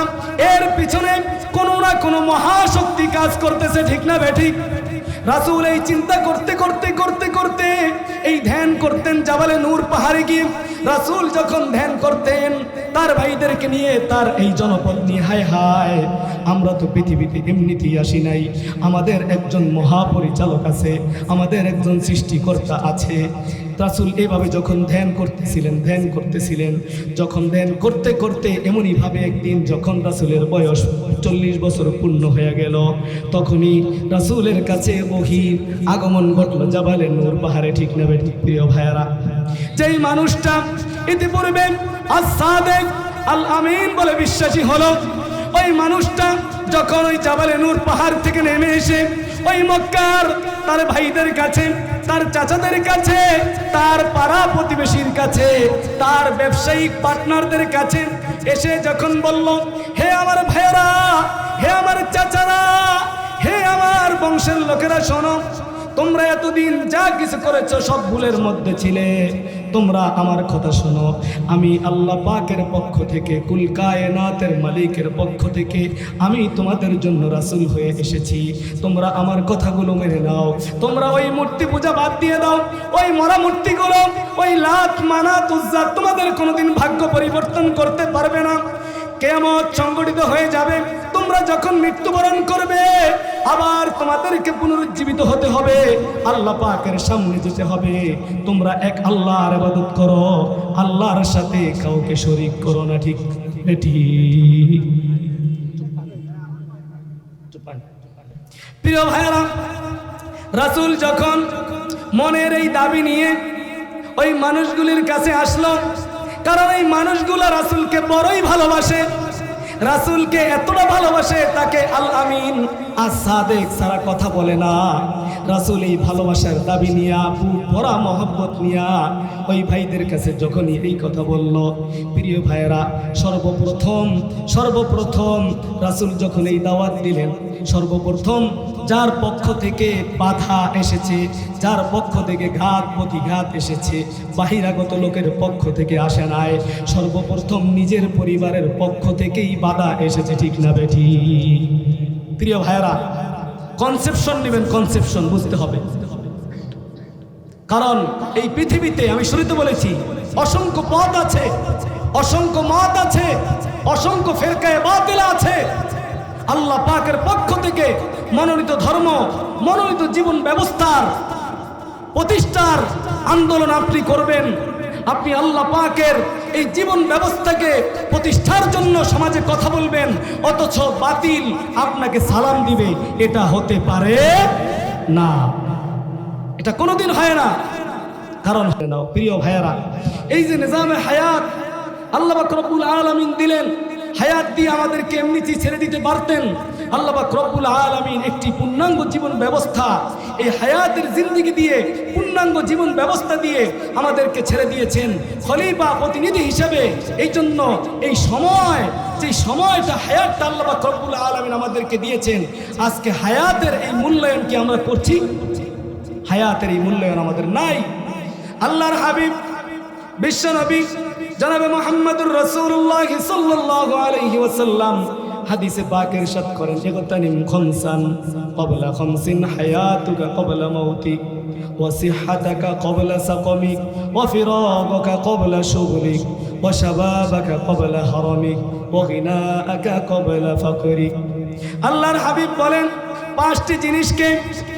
এর পিছনে কোনো না কোনো মহাশক্তি কাজ করতেছে, ঠিক না বেঠিক? রাসূল এই চিন্তা করতে করতে করতে করতে এই ধ্যান করতেন জাবালে নূর পাহাড়ে গিয়ে। রাসূল যখন ধ্যান করতেন তার ভাইদেরকে নিয়ে, তার এই জনপদ নিয়ে, হায় হায় আমরা তো পৃথিবীতে এমনিতেই আসি নাই, আমাদের একজন মহাপরিচালক আছে, আমাদের একজন সৃষ্টিকর্তা আছে। রাসূল এভাবে যখন ধ্যান করতেছিলেন, যখন ধ্যান করতে করতে এমনইভাবে একদিন যখন রাসূলের বয়স 40 বছর পূর্ণ হয়ে গেল, তখনই রাসূলের কাছে ওহীর আগমন ঘটল জাবালে নূর পাহাড়ে, ঠিক না বেঠিক প্রিয় ভাইয়ারা? যেই মানুষটা ইতিপূর্বে আস-সাদিক আল আমিন বলে বিশ্বাসী হলো, ওই মানুষটা যখন ওই জাবালে নূর পাহাড় থেকে নেমে এসে ওই মক্কার তার ভাইদের কাছে, তার চাচাদের কাছে, তার পাড়া প্রতিবেশীর কাছে, তার ব্যবসায়িক পার্টনারদের কাছে এসে যখন বলল, হে আমার ভাইয়েরা, হে আমার চাচারা, হে আমার বংশের লোকেরা, শোনো, তোমরা এতদিন যা কিছু করেছো সব ভুলের মধ্যে ছিলে, তোমরা আমার কথা শোনো। আমি আল্লাহ পাকের পক্ষ থেকে, কুল কায়নাতের মালিকের পক্ষ থেকে আমি তোমাদের জন্য রাসূল হয়ে এসেছি। তোমরা আমার কথাগুলো মেনে নাও। তোমরা ওই মূর্তি পূজা বাদ দিয়ে দাও, ওই মরা মূর্তিগুলো, ওই লাত মানাত উজ্জা তোমাদের কোনোদিন ভাগ্য পরিবর্তন করতে পারবে না। কিয়ামত সংগঠিত হয়ে যাবে, তোমরা যখন মৃত্যুবরণ করবে আবার তোমাদেরকে পুনরুজ্জীবিত হতে হবে, আল্লাহ পাকের সামনে যেতে হবে। তোমরা এক আল্লাহর ইবাদত করো, আল্লাহর সাথে কাউকে শরীক করো না, ঠিক এটি? প্রিয় ভাইরা, রাসূল যখন মনের এই দাবি নিয়ে ওই মানুষগুলির কাছে আসলো, কারণ এই মানুষগুলো রাসূলকে বড়ই ভালোবাসে, রাসূলকে এতটা ভালোবাসে, তাকে আল আমিন আস-সাদিক সারা কথা বলে না। রাসূল এই ভালোবাসার দাবি নিয়া, ভরা মহব্বত নিয়া ওই ভাইদের কাছে যখনই এই কথা বলল, প্রিয় ভাইয়েরা, সর্বপ্রথম রাসূল যখন এই দাওয়াত দিলেন, সর্বপ্রথম যার পক্ষ থেকে বাধা এসেছে, যার পক্ষ থেকে ঘাত প্রতিঘাত এসেছে, বাহিরাগত লোকের পক্ষ থেকে আসে নাই, সর্বপ্রথম নিজের পরিবারের পক্ষ থেকেই বাধা এসেছে, ঠিক না বেঠি? প্রিয় ভাইয়েরা, কনসেপশন নেবেন, কনসেপশন বুঝতে হবে। কারণ এই পৃথিবীতে আমি শুরুতে বলেছি অসংখ্য পথ আছে, অসংখ্য মত আছে, অসংখ্য ফিরকায়ে বাতিল আছে। আল্লাহ পাকের পক্ষ থেকে মনোনীত ধর্ম, মনোনীত জীবন ব্যবস্থার প্রতিষ্ঠার আন্দোলন আপনি করবেন, আপনি আল্লাহ পাকের এই জীবন ব্যবস্থাকে প্রতিষ্ঠার জন্য সমাজে কথা বলবেন, অথচ বাতিল আপনাকে সালাম দিবে, এটা হতে পারে না, এটা কোনোদিন হয় না। কারণ নাও প্রিয় ভাইয়েরা, এই যে নিজামে হায়াত আল্লাহ পাক রব্বুল আলামিন দিলেন, হায়াত দিয়ে আমাদেরকে এমনিতেই ছেড়ে দিতে পারতেন। আল্লাহ পাক রব্বুল আলামিন একটি পূর্ণাঙ্গ জীবন ব্যবস্থা, এই হায়াতের জিন্দেগি দিয়ে, পূর্ণাঙ্গ জীবন ব্যবস্থা দিয়ে আমাদেরকে ছেড়ে দিয়েছেন খলিফা প্রতিনিধি হিসেবে। এই জন্য এই সময়, যে সময়টা হায়াতটা আল্লাহ পাক রব্বুল আলামিন আমাদেরকে দিয়েছেন, আজকে হায়াতের এই মূল্যায়ন কি আমরা করছি? হায়াতের এই মূল্যায়ন আমাদের নাই। আল্লাহর হাবিব বিশ্বনবী জনাবে মুহাম্মদুর রাসূলুল্লাহ সাল্লাল্লাহু আলাইহি ওয়াসাল্লাম হাদিসে পাক ইরশাদ করেন, ইগতানিম খামসান ক্বাবলা খামসিন হায়াতুকা ক্বাবলা মাউতিক ওয়া সিহহাতাকা ক্বাবলা সাকামিক ওয়া ফিরাগাকা ক্বাবলা শুগলিক ওয়া শাবাবাকা ক্বাবলা হারামিক ওয়া গিনাআকা ক্বাবলা ফাকরিক। আল্লাহর হাবিব বলেন, পাঁচটি জিনিসকে,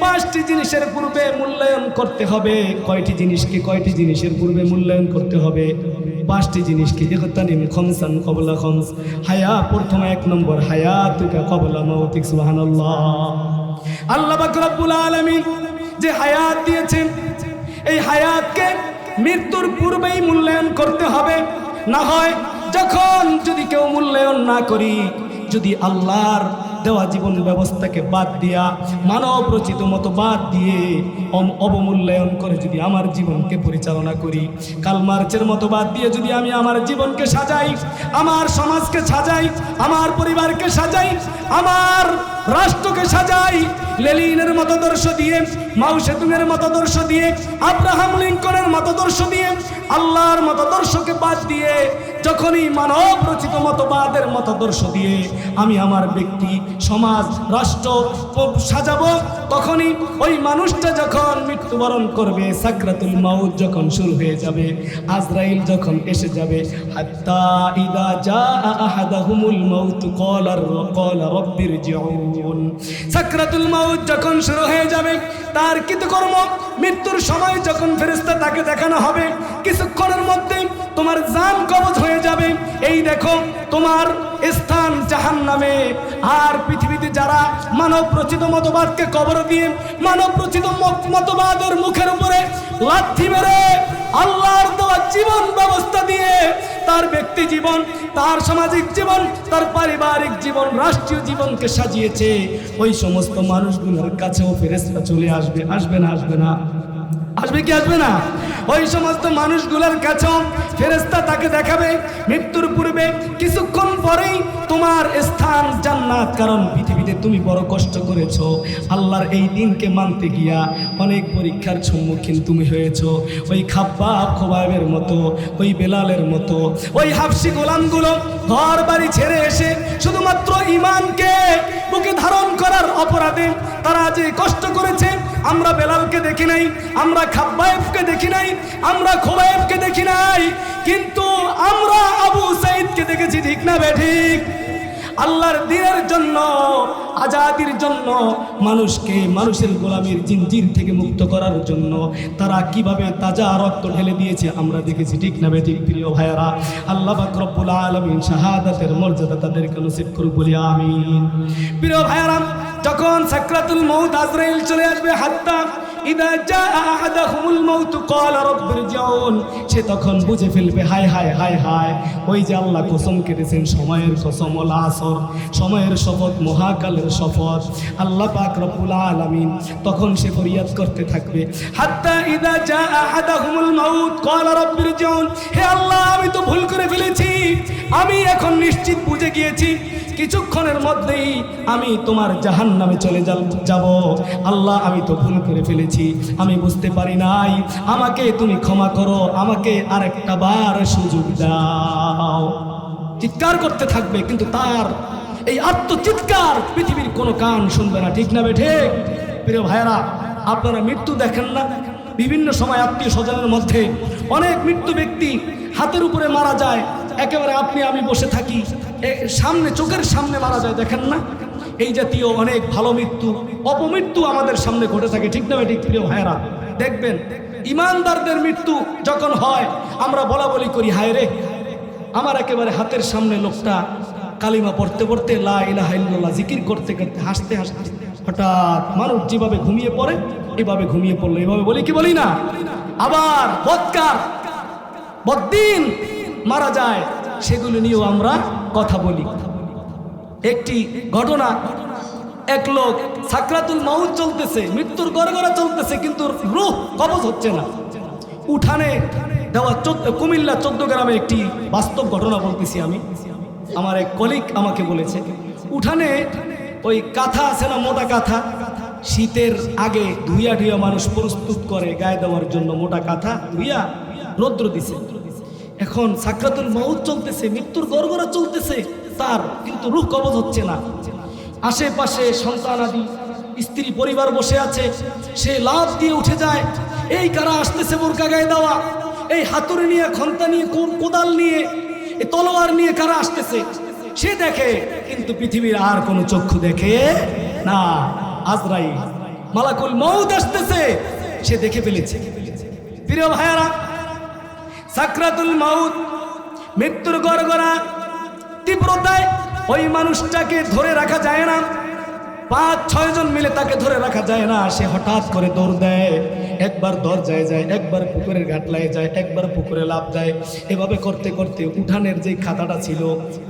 পাঁচটি জিনিসের পূর্বে মূল্যায়ন করতে হবে। কয়টি জিনিসকে কয়টি জিনিসের পূর্বে মূল্যায়ন করতে হবে? পাঁচটি জিনিসকে। ইগতানিম খামসান ক্বাবলা খামস, হায়া প্রথম, এক নম্বর হায়াতুকা ক্বাবলা মাউতিক। সুবহানাল্লাহ। আল্লাহ পাক রব্বুল আলামিন যে হায়াত দিয়েছেন, এই হায়াতকে মৃত্যুর পূর্বেই মূল্যায়ন করতে হবে। না হয় যখন যদি কেউ মূল্যায়ন না করি, যদি আল্লাহর দেওয়া জীবন ব্যবস্থাকে বাদ দিয়া, মানব রচিত মতো বাদ দিয়ে অবমূল্যায়ন করে যদি আমার জীবনকে পরিচালনা করি, কাল মার্চের মতো বাদ দিয়ে যদি আমি আমার জীবনকে সাজাই, আমার সমাজকে সাজাই, আমার পরিবারকে সাজাই, আমার রাষ্ট্রকে সাজাই, লেনিনের মতাদর্শ দিয়ে, মাও সেতুংয়ের মতাদর্শ দিয়ে, আব্রাহাম লিঙ্কনের মতাদর্শ দিয়ে, আল্লাহর মতাদর্শকে বাদ দিয়ে, যখনই মানব রচিত মতবাদের মতাদর্শ দিয়ে আমি আমার ব্যক্তি, সমাজ, রাষ্ট্র সাজাবো, তখনই ওই মানুষটা যখন মৃত্যুবরণ করবে, সাকরাতুল মাউত যখন শুরু হয়ে যাবে, আজরাইল যখন এসে যাবে, হাত্তা ইদা জাআ আহাদাহুমুল মাউত ক্বালা রাব্বিরজিউন, সাকরাতুল মাউত যখন শুরু হয়ে যাবে, তার কৃতকর্ম মৃত্যুর সময় যখন ফেরেশতা তাকে দেখানো হবে, কিছুক্ষণের মধ্যে তোমার জান কবজ হয়ে যাবে, এই দেখো তোমার স্থান জাহান্নামে। আর পৃথিবীতে যারা মানব রচিত মতবাদকে কবর দিয়ে, মানব রচিত মতবাদের মুখের উপরে লাথি মেরে আল্লাহর দেওয়া জীবন ব্যবস্থা দিয়ে তার ব্যক্তি জীবন, তার সামাজিক জীবন, তার পারিবারিক জীবন, রাষ্ট্রীয় জীবনকে সাজিয়েছে, ওই সমস্ত মানুষগুলোর কাছেও ফেরেশতা চলে আসবে। আসবে না? আসবে না? আসবে কি আসবে না? ওই সমস্ত মানুষগুলোর কাছেও ফেরেশতা তাকে দেখাবে মৃত্যুর পূর্বে কিছুক্ষণ পরেই তোমার স্থান জান্নাত, কারণ পৃথিবীতে তুমি বড় কষ্ট করেছো, আল্লাহর এই দিনকে মানতে গিয়া অনেক পরীক্ষার সম্মুখীন তুমি হয়েছো। ওই খাব্বাব খোবাবের মতো, ওই বেলালের মতো, ওই হাফসি গোলামগুলো ঘর বাড়ি ছেড়ে এসে শুধুমাত্র ঈমানকে বুকে ধারণ করার অপরাধে তারা যে কষ্ট করেছে, আমরা বেলালকে দেখি নাই, আমরা খাব্বাবকে দেখি নাই, আমরা খোবাইবকে দেখি নাই, কিন্তু আমরা আবু সাইদকে দেখেছি। ঠিক না বেঠিক? আল্লাহর দ্বীনের জন্য, আজাদির জন্য, মানুষকে মানুষের গোলামির জিনজির থেকে মুক্ত করার জন্য তারা কিভাবে তাজা রক্ত ঢেলে দিয়েছে আমরা দেখেছি। ঠিক না বেঠিক? প্রিয় ভাইয়েরা, আল্লাহ পাক রব্বুল আলামিন শাহাদাতের মর্যাদা তাদেরকে নসিব করুন, বলি আমিন। প্রিয় ভাইয়েরা, যখন সাকরাতুল মাউত আজরাইল চলে আসবে, হাত্তা ইদা জাআ আহাদাহুমুল মাউত ক্বালা রাব্বিরজিউন, সে তখন বুঝে ফেলবে, হায় হায় হায় হায়, ওই যে আল্লাহ কসম কেটেছেন, সময়ের কসম, ওয়াল আসর, সময়ের শপথ, মহাকালের শপথ, আল্লাহ পাক রব্বুল আলামিন, তখন সে ফরিয়াদ করতে থাকবে, হাত্তা ইদা জাআ আহাদাহুমুল মাউত ক্বালা রাব্বিরজিউন, হে আল্লাহ, আমি তো ভুল করে ফেলেছি, আমি এখন নিশ্চিত বুঝে গিয়েছি কিছুক্ষণের মধ্যেই আমি তোমার জাহান্নামে চলে যাব। আল্লাহ, আমি তো ভুল করে ফেলেছি, আমি বুঝতে পারি নাই, আমাকে তুমি ক্ষমা করো, আমাকে আরেকটা বার সুযোগ দাও। চিৎকার করতে থাকবে, কিন্তু তার এই আত্মচিৎকার পৃথিবীর কোনো কান শুনবে না। ঠিক না বেঠে? প্রিয় ভাইয়েরা, আপনারা মৃত্যু দেখেন না? বিভিন্ন সময় আত্মীয় স্বজনের মধ্যে অনেক মৃত্যু ব্যক্তি হাতের উপরে মারা যায়, একেবারে আপনি আমি বসে থাকি, সামনে, চোখের সামনে মারা যায়, দেখেন না? এই জাতীয় অনেক ভালো মৃত্যু, অপমৃত্যু আমাদের সামনে ঘটে থাকে। ঠিক না ঠিক? প্রিয় ভাইয়েরা, দেখবেন ইমানদারদের মৃত্যু যখন হয় আমরা বলা বলি করি, হায় রে, আমার একেবারে হাতের সামনে লোকটা কালিমা পড়তে পড়তে লা ইলাহা ইল্লাল্লাহ জিকির করতে করতে হাসতে হাসতে হঠাৎ মানুষ যেভাবে ঘুমিয়ে পড়ে এভাবে ঘুমিয়ে পড়লো, এভাবে বলি কি বলি না? আবার বদকার বদ্দিন মারা যায়, সেগুলো নিয়েও আমরা কথা বলি। একটি ঘটনা, এক লোক সাকরাতুল মাউত চলতেছে, মৃত্যুর গড়গড়া চলতেছে, কিন্তু রূহ কবজ হচ্ছে না। উঠানে দেওয়া কুমিল্লা 14 গ্রামে একটি বাস্তব ঘটনা বলতেছি আমি, আমার এক কলিগ আমাকে বলেছে, উঠানে ওই কাঁথা আছে না, মোটা কাঁথা, শীতের আগে ধুইয়া ঢুইয়া মানুষ প্রস্তুত করে গায়ে দেওয়ার জন্য, মোটা কাঁথা ধুইয়া রৌদ্র দিছে। এখন সাকরাতুল মাউত চলতেছে, মৃত্যুর গড়গড়া চলতেছে তার, কিন্তু রূহ কবজ হচ্ছে না। আশেপাশে সন্তানাদি, স্ত্রী পরিবার বসে আছে, সে লাফ দিয়ে উঠে যায়, এই কারা আসতেছে বোরকা গায়ে দেওয়া, এই হাতুড়ি নিয়ে, খন্তা নিয়ে, কোদাল নিয়ে, এই তলোয়ার নিয়ে কারা আসতেছে। সে দেখে, কিন্তু পৃথিবীর আর কোনো চক্ষু দেখে না। আজরাইল, মালাকুল মউত আসতেছে, সে দেখে ফেলেছে। প্রিয় ভাইয়েরা, সাকরাতুল মাউত, মৃত্যুর গড়গড়া তীব্রতায় ওই মানুষটাকে ধরে রাখা যায় না। 5-6 জন মিলে তাকে ধরে রাখা যায় না। সে হঠাৎ করে দৌড় দেয়, একবার দরজায় যায়, একবার পুকুরের ঘাটলায় যায়, একবার পুকুরে লাফ দেয়। এভাবে করতে করতে উঠানের যে কাঁথাটা ছিল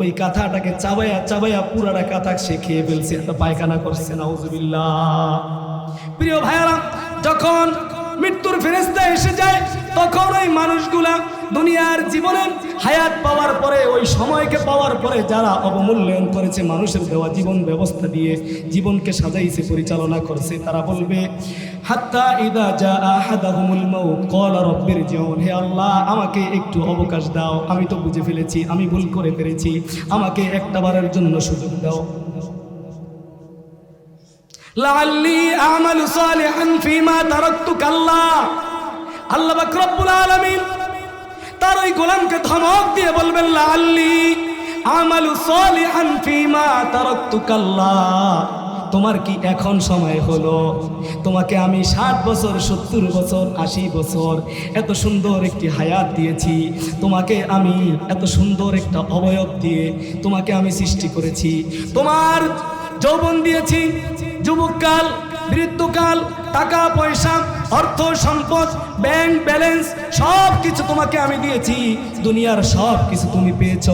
ওই কাঁথাটাকে চাবাইয়া চাবাইয়া পুরাটা কাঁথা সে খেয়ে ফেলছে, একটা পায়খানা করছে। নাউজুবিল্লাহ। প্রিয় ভাইয়ারা, যখন মৃত্যুর ফেরেশতা এসে যায় তখন ওই মানুষগুলা দুনিয়ার জীবনে হায়াত পাওয়ার পরে, ওই সময়কে পাওয়ার পরে যারা অবমূল্যায়ন করেছে মানুষের দেওয়া জীবন ব্যবস্থা দিয়ে জীবনকে সাজাইছে, পরিচালনা করছে, তারা বলবে হাত্তা ইদা জা আহাদাহুমুল মাউত ক্বালা রাব্বিরজিউন, হে আল্লাহ আমাকে একটু অবকাশ দাও, আমি তো বুঝে ফেলেছি, আমি ভুল করে ফেলেছি, আমাকে একটা বারের জন্য সুযোগ দাও। লাআল্লি আমালু সালিহান ফীমা তারাকতু কাল্লা। আল্লাহ পাক রব্বুল আলামিন তার ওই গোলামকে ধমক দিয়ে বলবেন লাআল্লি আমালু সালিহান ফীমা তারাকতু কাল্লা, তোমার কি এখন সময় হলো? তোমাকে আমি 60 বছর 70 বছর 80 বছর এত সুন্দর একটি হায়াত দিয়েছি, তোমাকে আমি এত সুন্দর একটা অবয়ব দিয়ে তোমাকে আমি সৃষ্টি করেছি, তোমার যৌবন দিয়েছি, যুবককাল, বৃদ্ধকাল, টাকা পয়সা, অর্থ সম্পদ, ব্যাংক ব্যালেন্স সব কিছু তোমাকে আমি দিয়েছি, দুনিয়ার সব কিছু তুমি পেয়েছ,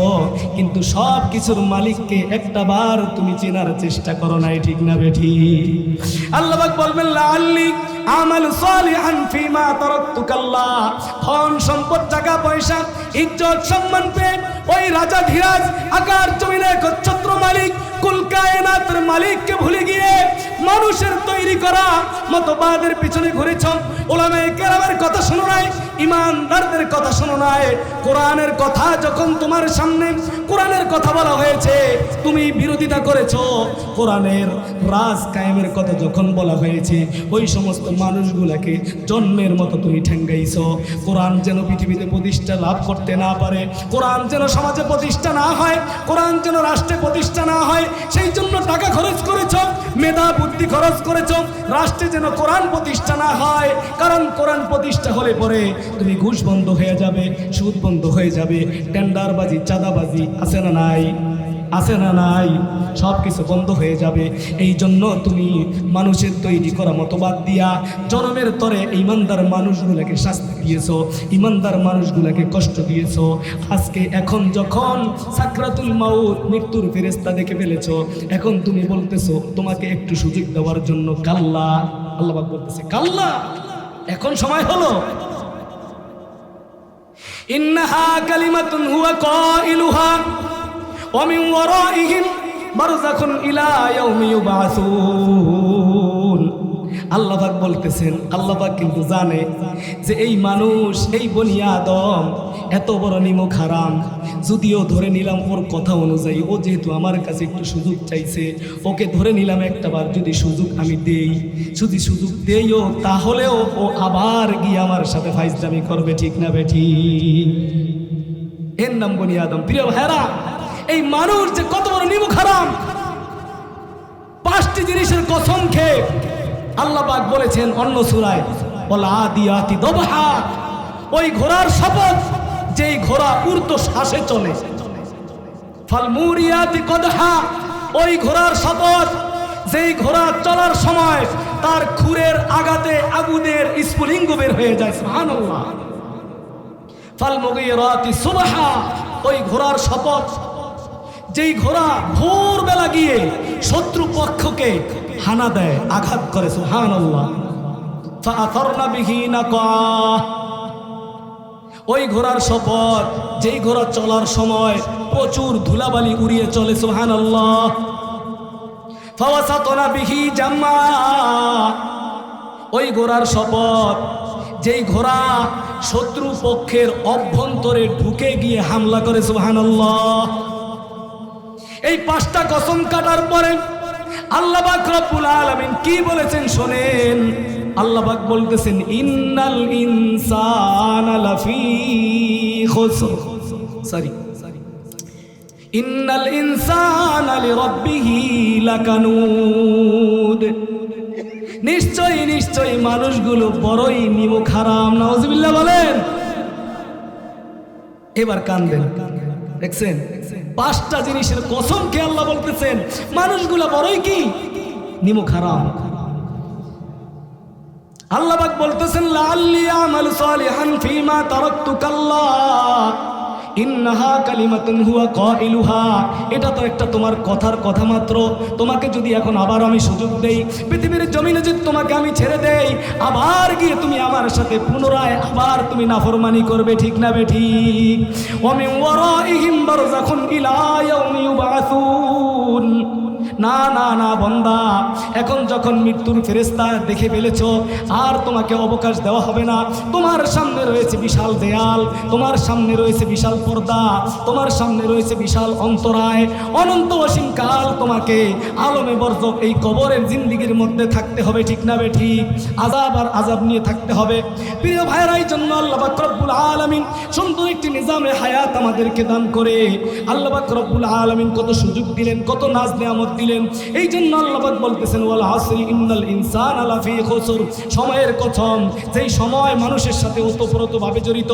কিন্তু সব কিছুর মালিককে একটা বার তুমি চেনার চেষ্টা করো নাই, ঠিক না বেঠি? আল্লাহ পাক বলবেন লাআল্লি আমালু সালিহান ফীমা তারাকতু কাল্লা। ধন সম্পদ, টাকা পয়সা, ইজ্জত সম্মান পেয়ে ওই রাজা ধীরাজ, আকার জমিনের একচ্ছত্র মালিক, কুল কায়নাতের মালিককে ভুলে গিয়ে মানুষের তৈরি করা মতবাদের পিছনে ঘুরেছ, উলামায়ে কেরামের কথা শোনো নাই, ইমানদারদের কথা শোনো নাই। কোরআনের কথা যখন তোমার সামনে কোরআনের কথা বলা হয়েছে তুমি বিরোধিতা করেছ, কোরআনের রাজ কায়েমের কথা যখন বলা হয়েছে ওই সমস্ত মানুষগুলাকে জন্মের মতো তুমি ঠেঙ্গাইছ। কোরআন যেন পৃথিবীতে প্রতিষ্ঠা লাভ করতে না পারে, কোরআন যেন সমাজে প্রতিষ্ঠা না হয়, কোরআন যেন রাষ্ট্রে প্রতিষ্ঠা না হয়, সেই জন্য টাকা খরচ করেছ, মেধা বুদ্ধি খরচ করেছ, রাষ্ট্রে যেন কোরআন প্রতিষ্ঠা না হয়। কারণ কোরআন প্রতিষ্ঠা হলে পরে তুমি ঘুষ বন্ধ হয়ে যাবে, সুদ বন্ধ হয়ে যাবে, টেন্ডারবাজি, চাঁদাবাজি আছে না নাই? আছে না নাই? সব কিছু বন্ধ হয়ে যাবে। এই জন্য তুমি মানুষের তৈরি করা মতবাদ দিয়া জনমের তরে ইমানদার মানুষগুলোকে শাস্তি দিয়েছো, ইমানদার মানুষগুলোকে কষ্ট দিয়েছো। আজকে এখন যখন সাকরাতুল মাউত, মৃত্যুর ফেরেশতা দেখে ফেলেছো, এখন তুমি বলতেছো তোমাকে একটু সুযোগ দেওয়ার জন্য কাল্লা। আল্লাহ পাক বলতেছে কাল্লা, এখন সময় হলো। ইন্নাহা কালিমাতুন হুয়া কাইলুহা ওয়া মিন ওয়ারাইহিম বারযাখুন ইলা ইয়াউমি ইউবাসুন। আল্লাহ পাক বলতেছেন, আল্লাহ পাক কিন্তু জানে যে এই মানুষ, এই বনি আদম এত বড় নিমক হারাম, যদিও ধরে নিলাম ওর কথা অনুযায়ী, ও যেহেতু আমার কাছে একটু সুযোগ চাইছে, ওকে ধরে নিলাম একটাবার যদি সুযোগ আমি দেই, যদি সুযোগ দেইও তাহলেও ও আবার গিয়ে আমার সাথে ফাইজলামি করবে, ঠিক না বেঠি? এর নাম বনি আদম। প্রিয় ভাইরা, এই মানুষ যে কত বড় নিমক হারাম, 5টি জিনিসের কসম খেয়ে আল্লাহ পাক বলেছেন অন্য সূরায়, ওয়াল আদিয়াতি দবহা, ওই ঘোড়ার শপথ যেই ঘোড়া উর্ধ্ব শ্বাসে চলে, ফাল মুরিয়াতি কদহা, ওই ঘোড়ার শপথ যেই ঘোড়া চলার সময় তার খুরের আঘাতে আগুনের স্ফুলিঙ্গ বের হয়ে যায়, সুবহানাল্লাহ। ফাল মুগীরাতি সুবহা, ওই ঘোড়ার শপথ যেই ঘোড়া ভোরবেলা গিয়ে শত্রু পক্ষকে হানা দেয়, আঘাত করে, সুবহানাল্লাহ। ফাআতারনা বিহি নাকা, ওই ঘোড়ার শপথ যেই ঘোড়া চলার সময় প্রচুর ধুলাবালি উড়িয়ে চলে, সুবহানাল্লাহ। ফাওয়াসাতনা বিহি জাম্মা, ওই ঘোড়ার শপথ যেই ঘোড়া শত্রু পক্ষের অভ্যন্তরে ঢুকে গিয়ে হামলা করে, সুবহানাল্লাহ। এই 5টা কসম কাটার পরে আল্লাহ পাক রব্বুল আলামিন কি বলেছেন শোনেন। আল্লাহ পাক বলতেছেন ইন্নাল ইনসানা লাফি খুসর, ইন্নাল ইনসানা লিরাব্বিহি লাকানুদ, নিশ্চয়ই নিশ্চয়ই মানুষগুলো বড়ই নিমক হারাম। নাউজুবিল্লাহ বলেন। এবার কান্দেন, দেখছেন 5টা জিনিসের কসম কে আল্লাহ বলতেছেন মানুষগুলো বড়ই কি নিমুখ হারাম। আল্লাহ পাক বলতেছেন লাআল্লি আমালু সালিহান ফীমা তারাকতু কাল্লা ইন্নাহা কালিমাতুন হুয়া কাইলুহা। এটা তো একটা তোমার কথার কথা মাত্র। তোমাকে যদি এখন আবার আমি সুযোগ দেই, পৃথিবীর জমিনে যদি তোমাকে আমি ছেড়ে দেই, আবার গিয়ে তুমি আমার সাথে পুনরায় আবার তুমি নাফরমানি করবে, ঠিক না বেঠিক? ওয়া মিন ওয়ারাইহিম বারযাখুন ইলা ইয়াউমি ইউবআসুন। না না না বন্দা, এখন যখন মৃত্যুর ফেরেশতা দেখে ফেলেছ, আর তোমাকে অবকাশ দেওয়া হবে না। তোমার সামনে রয়েছে বিশাল দেয়াল, তোমার সামনে রয়েছে বিশাল পর্দা, তোমার সামনে রয়েছে বিশাল অন্তরায়, অনন্ত অসীম কাল তোমাকে আলমে বরজক এই কবরের জিন্দিগির মধ্যে থাকতে হবে, ঠিক না বেঠিক? আযাব আর আযাব নিয়ে থাকতে হবে। প্রিয় ভাইরা, এই জন্য আল্লাহ পাক রব্বুল আলামিন সুন্দর একটি নিজামে হায়াত আমাদেরকে দান করে আল্লাহ পাক রব্বুল আলামিন কত সুযোগ দিলেন, কত নাজ নিয়ামত দিলেন। এই জন্য আল্লাহ পাক বলতেছেন ওয়াল আসরি ইন্নাল ইনসানা লাফি খুসর। সময়ের কসম, যেই সময় মানুষের সাথে ওতপ্রোতভাবে জড়িত।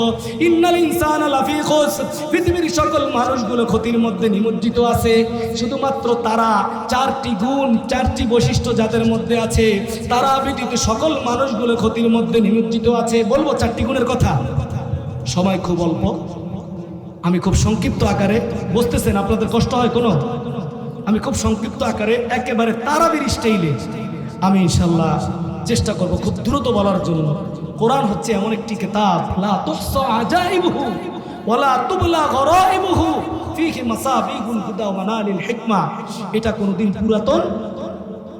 ইন্নাল ইনসানা লাফি খুসর, পৃথিবীর সকল মানুষগুলো ক্ষতির মধ্যে নিমজ্জিত আছে। শুধুমাত্র তারা চারটি গুণ, চারটি বৈশিষ্ট্য যাদের মধ্যে আছে, তারা ব্যতীত সকল মানুষগুলো ক্ষতির মধ্যে নিমজ্জিত আছে। বলবো চারটি গুণের কথা, সময় খুব অল্প, আমি খুব সংক্ষিপ্ত আকারে, বুঝতেছেন আপনাদের কষ্ট হয় কোনো? আমি খুব সংক্ষিপ্ত আকারে একেবারে তারাবির স্টাইলে আমি ইনশাল্লাহ চেষ্টা করব খুব দ্রুত বলার জন্য। কোরআন হচ্ছে এমন একটি কিতাব, লা তুহসা আজাইবুহু ওয়ালা তুবলা গরাইবুহু ফীহি মাসাবিহুল হুদা ওয়া মানালিল হিকমা। এটা কোনোদিন পুরাতন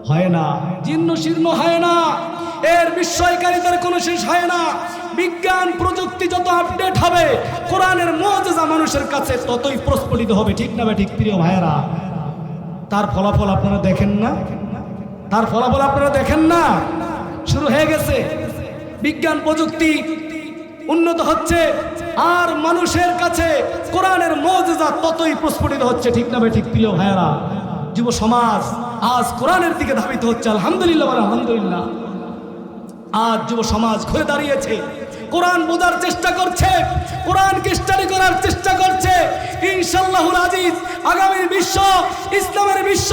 হয় না, জীর্ণ শীর্ণ হয় না, এর বিস্ময়কারিতার কোনো শেষ হয় না। বিজ্ঞান প্রযুক্তি যত আপডেট হবে, কোরআনের মুজিজা মানুষের কাছে ততই প্রস্ফুটিত হবে, ঠিক না ঠিক প্রিয় ভাইয়েরা? তার ফলাফল আপনারা দেখেন না? তার ফলাফল আপনারা দেখেন না? শুরু হয়ে গেছে, বিজ্ঞান প্রযুক্তি উন্নত হচ্ছে, আর মানুষের কাছে কোরআনের মুজিজা ততই প্রস্ফুটিত হচ্ছে, ঠিক না ঠিক প্রিয় ভাইয়েরা? যুব সমাজ আজ কোরআনের দিকে ধাবিত হচ্ছে, আলহামদুলিল্লাহ, আলহামদুলিল্লাহ। আজ যুব সমাজ ঘুরে দাঁড়িয়েছে, কোরআন বোঝার চেষ্টা করছে, কোরআনকে স্টাডি করার চেষ্টা করছে। ইনশাআল্লাহুল আজিজ আগামীর বিশ্ব, ইসলামের বিশ্ব,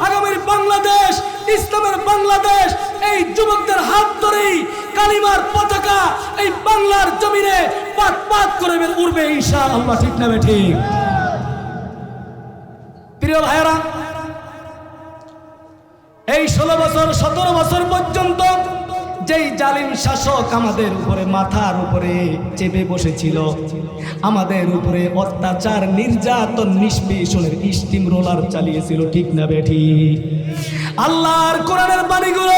আগামীর বাংলাদেশ, ইসলামের বাংলাদেশ এই যুবকদের হাত ধরেই কালিমার পতাকা এই বাংলার জমিনে পাত পাত করে উড়বে ইনশাআল্লাহ, ঠিক না ঠিক? প্রিয় ভাইয়েরা, এই 16 বছর 17 বছর পর্যন্ত যেই জালিম শাসক আমাদের উপরে, মাথার উপরে চেপে বসেছিল, আমাদের উপরে অত্যাচার, নির্যাতন, নিষ্পেষণের স্টিম রোলার চালিয়েছিল, ঠিক না বেঠি? আল্লাহর কোরআনের বাণীগুলো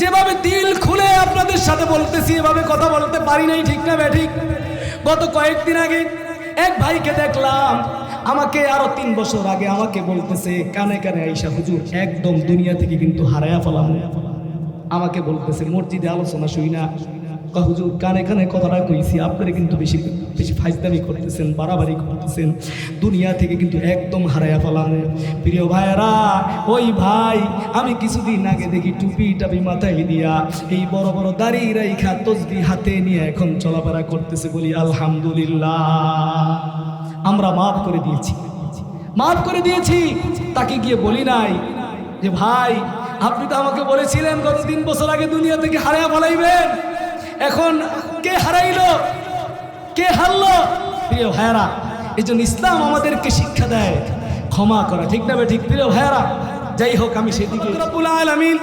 যেভাবে দিল খুলে আপনাদের সাথে বলতেছি, এভাবে কথা বলতে পারি নাই, ঠিক না বেঠিক? গত কয়েকদিন আগে এক ভাইকে দেখলাম, আমাকে আরো 3 বছর আগে আমাকে বলতেছে কানে কানে, আইসা হুজুর একদম দুনিয়া থেকে কিন্তু হারায়া ফেলাম। আমাকে বলতেছে মসজিদে আলোচনা শুই না, হুজুর কানে কানে কথাটা কইছি, আপনারা কিন্তু বেশি বেশি ফাইজদামি করতেছেন, বাড়াবাড়ি করতেছেন, দুনিয়া থেকে কিন্তু একদম হারায়া ফেলাম। প্রিয় ভাইয়েরা, ওই ভাই আমি কিছুদিন আগে দেখি টুপি টাপি মাথায় দিয়া এই বড় বড় দাড়ি রাইখা তসবিহ হাতে নিয়ে এখন চলাফেরা করতেছে। বলি আলহামদুলিল্লাহ, আমরা মাফ করে দিয়েছি, মাফ করে দিয়েছি। তাকে গিয়ে বলি নাই যে ভাই আপনি তো আমাকে বলেছিলেন গত 3 বছর আগে দুনিয়া থেকে হারায়া ফেলাইবেন, এখন কে হারাইলো, কে হারলো? প্রিয় ভাইয়েরা, এই জন্য ইসলাম আমাদেরকে শিক্ষা দেয় ক্ষমা করা, ঠিক না ঠিক প্রিয় ভাইয়েরা? যাই হোক, আমি সেদিকে রব্বুল আলামিন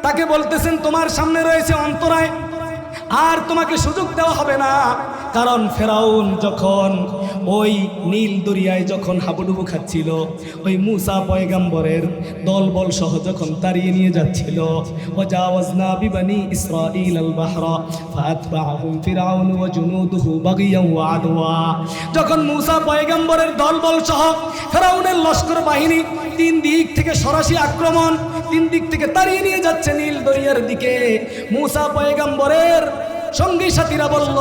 তাকে বলতেছেন তোমার সামনে রয়েছে অন্তরায়, আর তোমাকে সুযোগ দেওয়া হবে না। কারণ ফেরাউন যখন ওই নীল দরিয়ায় যখন হাবুডুবু খাচ্ছিল, ওই মুসা পয়গাম্বরের দলবল সহ যখন তাড়িয়ে নিয়ে যাচ্ছিল, ওয়াজাওয়াজনা বিবানি ইসরাঈল আল বাহরা ফাতবাহুম ফিরআউন ওয়া জুনুদুহু বাগিয়ান ওয়া আদওয়া। যখন মুসা পয়গাম্বরের দলবল সহ ফেরাউনের লস্কর বাহিনী 3 দিক থেকে সরাসরি আক্রমণ, 3 দিক থেকে তাড়িয়ে নিয়ে যাচ্ছে নীল দরিয়ার দিকে, মুসা পয়গাম্বরের সঙ্গী সাথীরা বলল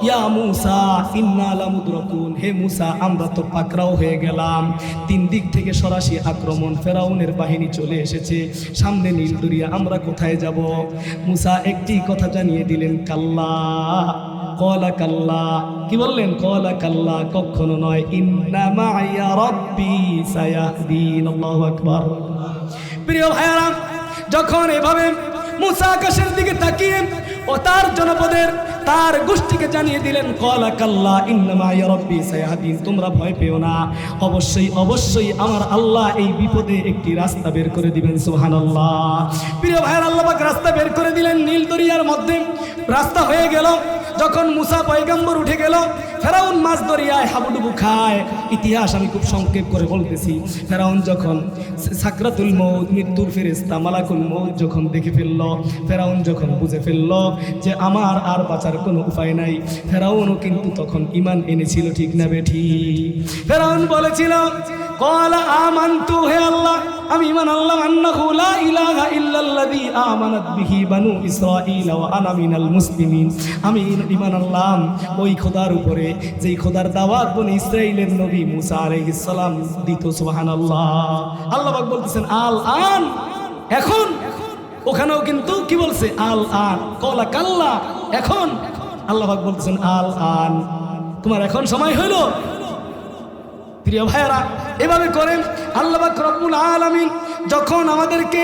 ইয়া মুসা ইন্না লামুদরাকুন, হে মুসা আমরা তো পাকড়াও হয়ে গেলাম, 3 দিক থেকে সরাসরি আক্রমণ, ফেরাউনের বাহিনী চলে এসেছে, সামনে নীল দরিয়া, আমরা কোথায় যাব? মুসা একটি কথা জানিয়ে দিলেন, কাল্লা কলা কাল্লা। কি বললেন? কলা কাল্লা, কখনো নয়, ইন্না মাইয়া রাব্বি সায়াহদিন। আল্লাহু আকবার। প্রিয় ভাইরা, যখন এভাবে মুসা আকাশের দিকে তাকিয়ে ও তার জনপদের তার গোষ্ঠীকে জানিয়ে দিলেন, ক্বালা কাল্লা ইন্না মা'ইয়া রাব্বি সায়াহদিন, তোমরা ভয় পেও না, অবশ্যই অবশ্যই আমার আল্লাহ এই বিপদে একটি রাস্তা বের করে দিবেন। সুবহানাল্লাহ। প্রিয় ভাইয়ের, আল্লাহ পাক রাস্তা বের করে দিলেন। নীল দরিয়ার মধ্যে রাস্তা হয়ে গেল। যখন মুসা পয়গম্বর উঠে গেল, ফেরাউন মাছ দরিয়ায় হাবুডুবু খায়। ইতিহাস আমি খুব সংক্ষেপ করে বলতেছি। ফেরাউন যখন সাকরাতুল মউত, মৃত্যুর ফেরেশতা মালাকুল মউত যখন দেখে ফেলল, ফেরাউন যখন বুঝে ফেলল যে আমার আর বাঁচার কোনো উপায় নাই, ফেরাউনও কিন্তু তখন ঈমান এনেছিল, ঠিক না বেঠিক? ফেরাউন বলেছিল, ক্বালা আমানতু, হে আল্লাহ আমি ঈমান আনলাম, আন্নাহু লা ইলাহা ইল্লাল্লাযী আমানাত বিহি বানু ইসরাঈল ওয়া আনা মিনাল মুসলিমিন, আমি ঈমান আনলাম ওই খোদার উপরে যেই খোদার দাওয়াত বনি ইসরাঈলের নবী মুসা আলাইহিস সালাম দিত। সুবহানাল্লাহ। আল্লাহ পাক বলতেছেন আল আন, এখন। ওখানেও কিন্তু কি বলছে? আল আন। ক্বালা কাল্লা, এখন। আল্লাহ পাক বলতেছেন আল আন, তোমার এখন সময় হইল। প্রিয় ভাইয়েরা, এভাবে করেন আল্লাহ পাক রব্বুল আলামিন যখন আমাদেরকে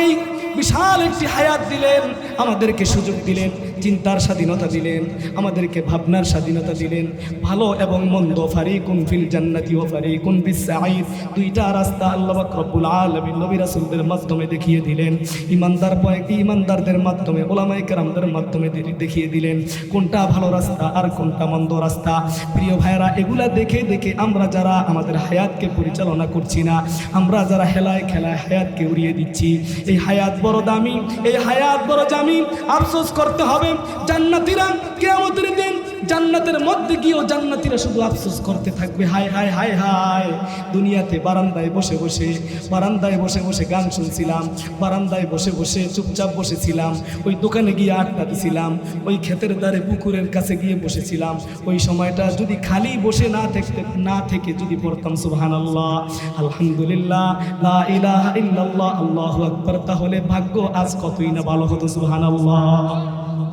বিশাল একটি হায়াত দিলেন, আমাদেরকে সুযোগ দিলেন, চিন্তার স্বাধীনতা দিলেন, আমাদেরকে ভাবনার স্বাধীনতা দিলেন, ভালো এবং মন্দ, ফারিকুন ফিল জান্নাতি ওয়া ফারিকুন ফিস সাঈদ, দুইটা রাস্তা আল্লাহ পাক রব্বুল আলামিন নবী রাসূলদের মাধ্যমে দেখিয়ে দিলেন। ঈমানদারদের মাধ্যমে, উলামায়ে কেরামদের মাধ্যমে দেখিয়ে দিলেন কোনটা ভালো রাস্তা আর কোনটা মন্দ রাস্তা। প্রিয় ভাইয়েরা, এগুলা দেখে দেখে আমরা যারা আমাদের হায়াতকে পরিচালনা করছি না, আমরা যারা হেলায় খেলায় হায়াতকে উড়িয়ে দিচ্ছি, এই হায়াত বড় দামি, এই হায়াত বড় দামি, আফসোস করতে হবে। জান্নাতীরা কিয়ামতের দিন জান্নাতের মধ্যে গিয়েও জান্নাতীরা শুধু আফসোস করতে থাকবে, হায় হায় হায় হায়, দুনিয়াতে বারান্দায় বসে বসে গান শুনছিলাম, বারান্দায় বসে বসে চুপচাপ বসেছিলাম, ওই দোকানে গিয়ে আড্ডা দিছিলাম, ওই ক্ষেতের ধারে পুকুরের কাছে গিয়ে বসেছিলাম, ওই সময়টা যদি খালি বসে না থেকে যদি পড়তাম সুবহানাল্লাহ, আলহামদুলিল্লাহ, লা ইলাহা ইল্লাল্লাহ, আল্লাহু আকবার, তাহলে ভাগ্য আজ কতই না ভালো হতো। সুবহানাল্লাহ।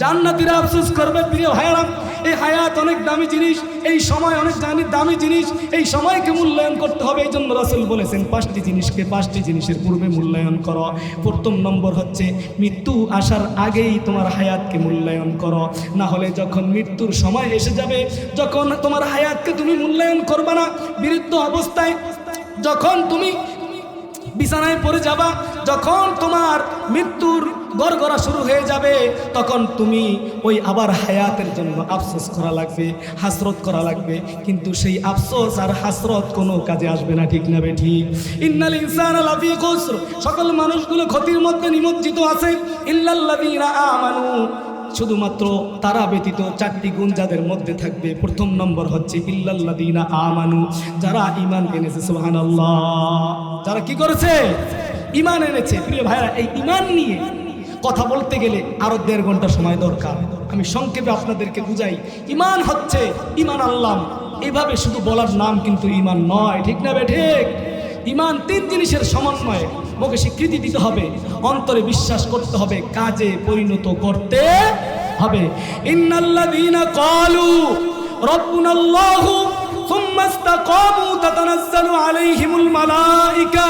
জান্নাতীরা আফসোস করবে। প্রিয় ভাইরা, এই হায়াত অনেক দামি জিনিস, এই সময় অনেক দামি জিনিস, এই সময়কে মূল্যায়ন করতে হবে। এই জন্য রাসূল বলেছেন 5টি জিনিসের পূর্বে মূল্যায়ন করো। প্রথম নম্বর হচ্ছে মৃত্যু আসার আগেই তোমার হায়াতকে মূল্যায়ন করো, না হলে যখন মৃত্যুর সময় এসে যাবে, যখন তোমার হায়াতকে তুমি মূল্যায়ন করবে না, বিরুদ্ধ অবস্থায় যখন তুমি বিছানায় পড়ে যাবা, যখন তোমার মৃত্যুর গড়গড়া শুরু হয়ে যাবে, তখন তুমি ওই আবার হায়াতের জন্য আফসোস করা লাগবে, হাসরত করা লাগবে, কিন্তু সেই আফসোস আর হাসরত কোনো কাজে আসবে না, ঠিক না বেঠিক? ইন্নাল ইনসানা লাফি খুসর, সকল মানুষগুলো ক্ষতির মধ্যে নিমজ্জিত আছে, ইল্লাল্লাযীনা আমানু, শুধুমাত্র তারা ব্যতীত 4টি গুণ যাদের মধ্যে থাকবে। প্রথম নম্বর হচ্ছে ইল্লাল্লাযীনা আমানু, যারা ঈমান এনেছে। সুবহানাল্লাহ। যারা কি করেছে? ঈমান এনেছে। প্রিয় ভাইরা, এই ঈমান নিয়ে কথা বলতে গেলে আরো 1.5 ঘন্টা সময় দরকার। আমি সংক্ষেপে আপনাদেরকে বুঝাই। ঈমান হচ্ছে ঈমান আনলাম, এভাবে শুধু বলার নাম কিন্তু ঈমান নয়, ঠিক না বেঠিক? ঈমান 3 জিনিসের সমন্বয়ে। মুখে স্বীকৃতি দিতে হবে, অন্তরে বিশ্বাস করতে হবে, কাজে পরিণত করতে হবে। ইন্নাল্লাযীনা ক্বালু রাব্বুনাল্লাহু সুম্মা ইসতাকামু তাতানাজ্জালু আলাইহিমুল মালায়েকা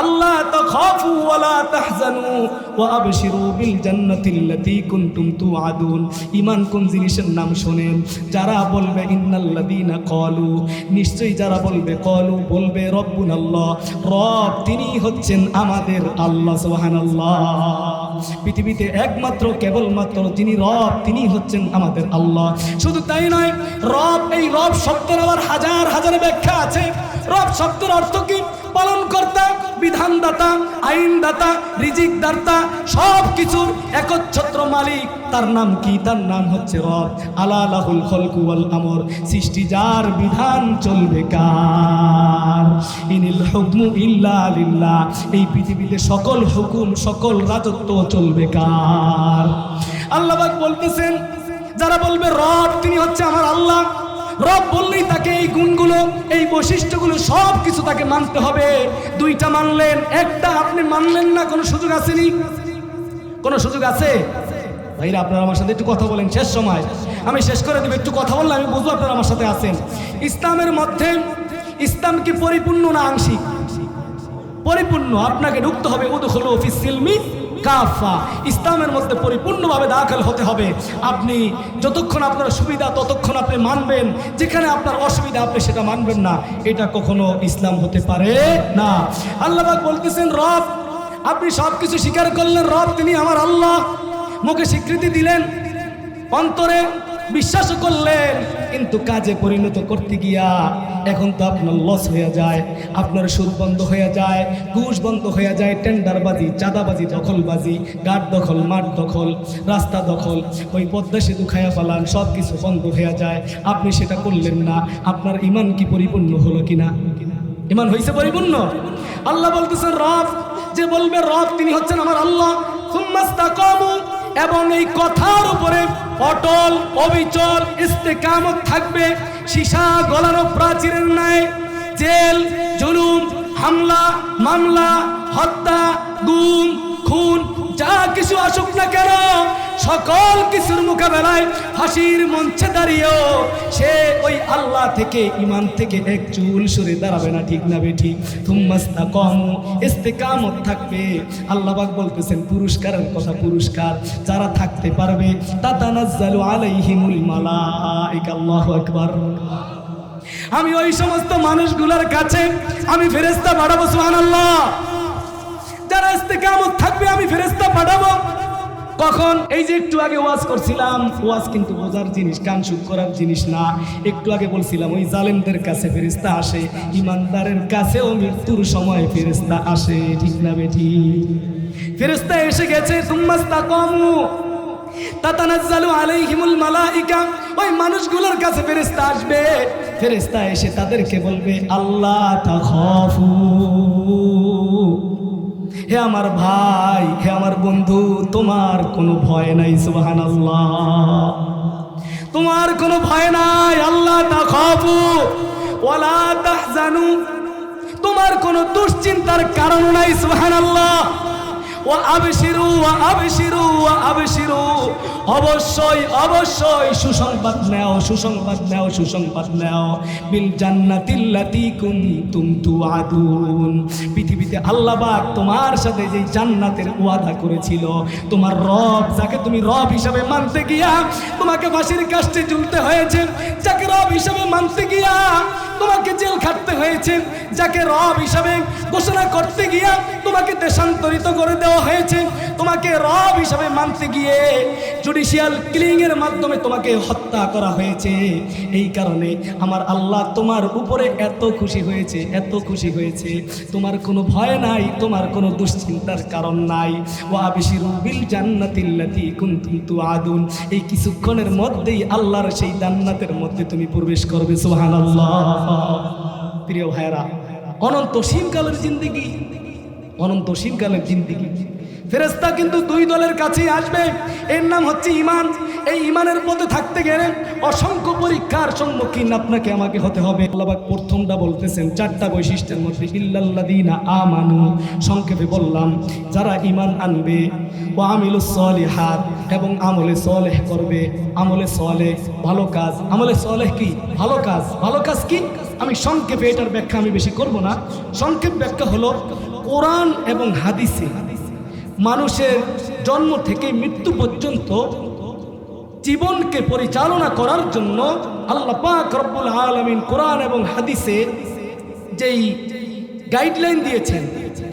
আল্লা তাখাফু ওয়া লা তাহজানু ওয়া আবশিরু বিল জান্নাতিল্লাতী কুনতুম তুআদুন। ঈমান কোন জিনিসের নাম শোনেন? যারা বলবে ইন্নাল্লাযীনা ক্বালু, নিশ্চয়ই যারা বলবে ক্বালু, বলবে রব্বুনাল্লাহ, রব তিনি হচ্ছেন আমাদের আল্লাহ। সুবহানাল্লাহ। পৃথিবীতে একমাত্র কেবলমাত্র যিনি রব তিনি হচ্ছেন আমাদের আল্লাহ। শুধু তাই নয়, রব, এই রব শব্দের আবার হাজার হাজার ব্যাখ্যা আছে। রব শব্দের অর্থ কি? পালনকর্তা, বিধানদাতা, আইনদাতা, রিজিকদাতা, সব কিছুর একচ্ছত্র মালিক। তার নাম কি? তার নাম হচ্ছে রব। আলা লাহুল খলকু ওয়াল আমর, সৃষ্টি যার, বিধান চলবে কার? ইনিল হুকমু ইল্লা লিল্লাহ, এই পৃথিবীতে সকল হুকুম, সকল রাজত্ব চলবে কার? আল্লাহ পাক বলতেছেন, যারা বলবে রব তিনি হচ্ছে আমার আল্লাহ, রব বললেই তাকে এই গুণগুলো, এই বৈশিষ্ট্যগুলো সব কিছু তাকে মানতে হবে। 2টা মানলেন, একটা আপনি মানলেন না, কোনো সুযোগ আসেনি? কোনো সুযোগ আছে? ভাইরা, আপনারা আমার সাথে একটু কথা বলেন। শেষ সময়, আমি শেষ করে দেব, একটু কথা বললে আমি বুঝবো আপনারা আমার সাথে আছেন। ইসলামের মধ্যে ইসলাম কি পরিপূর্ণ না আংশিক? পরিপূর্ণ। আপনাকে ঢুকতে হবে উদখুলু ফিস সিলমি কাফা, ইসলামের মধ্যে পরিপূর্ণভাবে দাখিল হতে হবে। আপনি যতক্ষণ আপনার সুবিধা ততক্ষণ আপনি মানবেন, যেখানে আপনার অসুবিধা আপনি সেটা মানবেন না, এটা কখনো ইসলাম হতে পারে না। আল্লাহ পাক বলতেছেন রব, আপনি সব কিছু স্বীকার করলেন, রব তিনি আমার আল্লাহ, মুখে স্বীকৃতি দিলেন, অন্তরে বিশ্বাস করলেন, কিন্তু কাজে পরিণত করতে গিয়া এখন তো আপনার লস হয়ে যায়, আপনার সুদ বন্ধ হয়ে যায়, ঘুষ বন্ধ হয়ে যায়, টেন্ডারবাজি, চাঁদাবাজি, দখলবাজি, ঘাট দখল, মাঠ দখল, রাস্তা দখল, ওই পদ্মা সেতু খায়া পালান, সব কিছু বন্ধ হয়ে যায়। আপনি সেটা করলেন না, আপনার ইমান কি পরিপূর্ণ হলো কিনা? ইমান হয়েছে পরিপূর্ণ? আল্লাহ বলতেছেন রব, যে বলবে রব তিনি হচ্ছেন আমার আল্লাহ, সুম্মাস্তাকামু, এবং এই কথার উপরে অটল অবিচল ইস্তেকামত থাকবে, সীসা গলানো প্রাচীরের ন্যায় জেল, জুলুম, হামলা, মামলা, হত্যা, গুম, খুন, যা কিছু আসুক না কেন, সকল কিছুর মোকাবেলায় হাসির মঞ্চে দাঁড়িয়েও সে ওই আল্লাহ থেকে, ইমান থেকে এক চুল সরে দাঁড়াবে না, ঠিক না বেঠি? তুম্মাস্তাকামু, ইস্তেকামত থাকবে। আল্লাহ পাক বলতেছেন পুরস্কারের কথা, পুরস্কার যারা থাকতে পারবে, তাতানাজ্জালু আলাইহিমুল মালাইকা, আল্লাহু আকবার। আমি ওই সমস্ত মানুষগুলোর কাছে আমি ফেরেশতা পাঠাবো, সুবহানাল্লাহ। যারা ইস্তেকামত থাকবে আমি ফেরেশতা পাঠাবো। কখন? এই যে একটু আগে ওয়াজ করছিলাম, ওয়াজ কিন্তু বোঝার জিনিস, কান সুখ করার জিনিস না। একটু আগে বলছিলাম ওই জালেমদের কাছে ফেরেশতা আসে, ইমানদারের কাছেও মৃত্যুর সময় ফেরেশতা আসে, ঠিক না বেঠি? ফেরেশতা এসে গেছে, সুম্মাস্তাকামু তাতানাজ্জালু আলাইহিমুল মালাইকা, ওই মানুষগুলোর কাছে ফেরেশতা আসবে। ফেরেশতা এসে তাদেরকে বলবে আল্লাহ তাখাফু, হে আমার ভাই, হে আমার বন্ধু, তোমার কোনো ভয় নাই, সুবহানাল্লাহ, তোমার কোনো ভয় নাই। আল্লাহ তাখাফু ওয়ালা তাহজানু, তোমার কোনো দুশ্চিন্তার কারণ নাই, সুবহানাল্লাহ। ওয়া আবশিরু ওয়া আবশিরু ওয়া আবশিরু, অবশ্যই অবশ্যই সুসংবাদ নাও, সুসংবাদ নাও, সুসংবাদ নাও, বিল জান্নাতিল্লাতী কুনতুম তুআদুন, পৃথিবীতে আল্লাহ পাক তোমার সাথে যে জান্নাতের ওয়াদা করেছিল, তোমার রব, যাকে তুমি রব হিসাবে মানতে গিয়া তোমাকে ফাঁসির কাস্টে ঝুলতে হয়েছে, যাকে রব হিসাবে মানতে গিয়া তোমাকে জেল খাটতে হয়েছে, যাকে রব হিসাবে ঘোষণা করতে গিয়া তোমাকে দেশান্তরিত করে দেওয়া হয়েছে, তোমাকে রব হিসাবে মানতে গিয়ে জুডিশিয়াল কিলিং এর মাধ্যমে তোমাকে হত্যা করা হয়েছে। এই কারণে আমার আল্লাহ তোমার উপরে এত খুশি হয়েছে, এত খুশি হয়েছে, তোমার কোনো ভয় নাই, তোমার কোনো দুশ্চিন্তার কারণ নাই। ওয়া আবশিরু বিল জান্নাতিল্লাতী কুনতুম তুআদুন, এই কিছুক্ষণের মধ্যেই আল্লাহর সেই জান্নাতের মধ্যে তুমি প্রবেশ করবে, সুবহানাল্লাহ। প্রিয় ভাইরা, অনন্তসীমকালের জিন্দেগি, অনন্তসীমকালের জিন্দেগি। ফেরেশতা কিন্তু দুই দলের কাছেই আসবে, এর নাম হচ্ছে ঈমান। এই ঈমানের পথে থাকতে গেলে অসংখ্য পরীক্ষার সম্মুখীন আপনাকে আমাকে হতে হবে। আল্লাহ পাক প্রথমটা বলতেছেন চারটা বৈশিষ্ট্যের মধ্যে ইল্লাল্লাযীনা আমানু, সংক্ষেপে বললাম যারা ঈমান আনবে, ওয়া আমিলুস সলিহাত, এবং আমলে সলেহ করবে। আমলে সলেহ ভালো কাজ, আমলে সলেহ কি? ভালো কাজ। ভালো কাজ কি? আমি সংক্ষেপে, এটার ব্যাখ্যা আমি বেশি করব না, সংক্ষেপ ব্যাখ্যা হলো কোরআন এবং হাদিসে মানুষের জন্ম থেকে মৃত্যু পর্যন্ত জীবনকে পরিচালনা করার জন্য আল্লাহ পাক রব্বুল আলামিন কোরআন এবং হাদিসে যেই গাইডলাইন দিয়েছেন,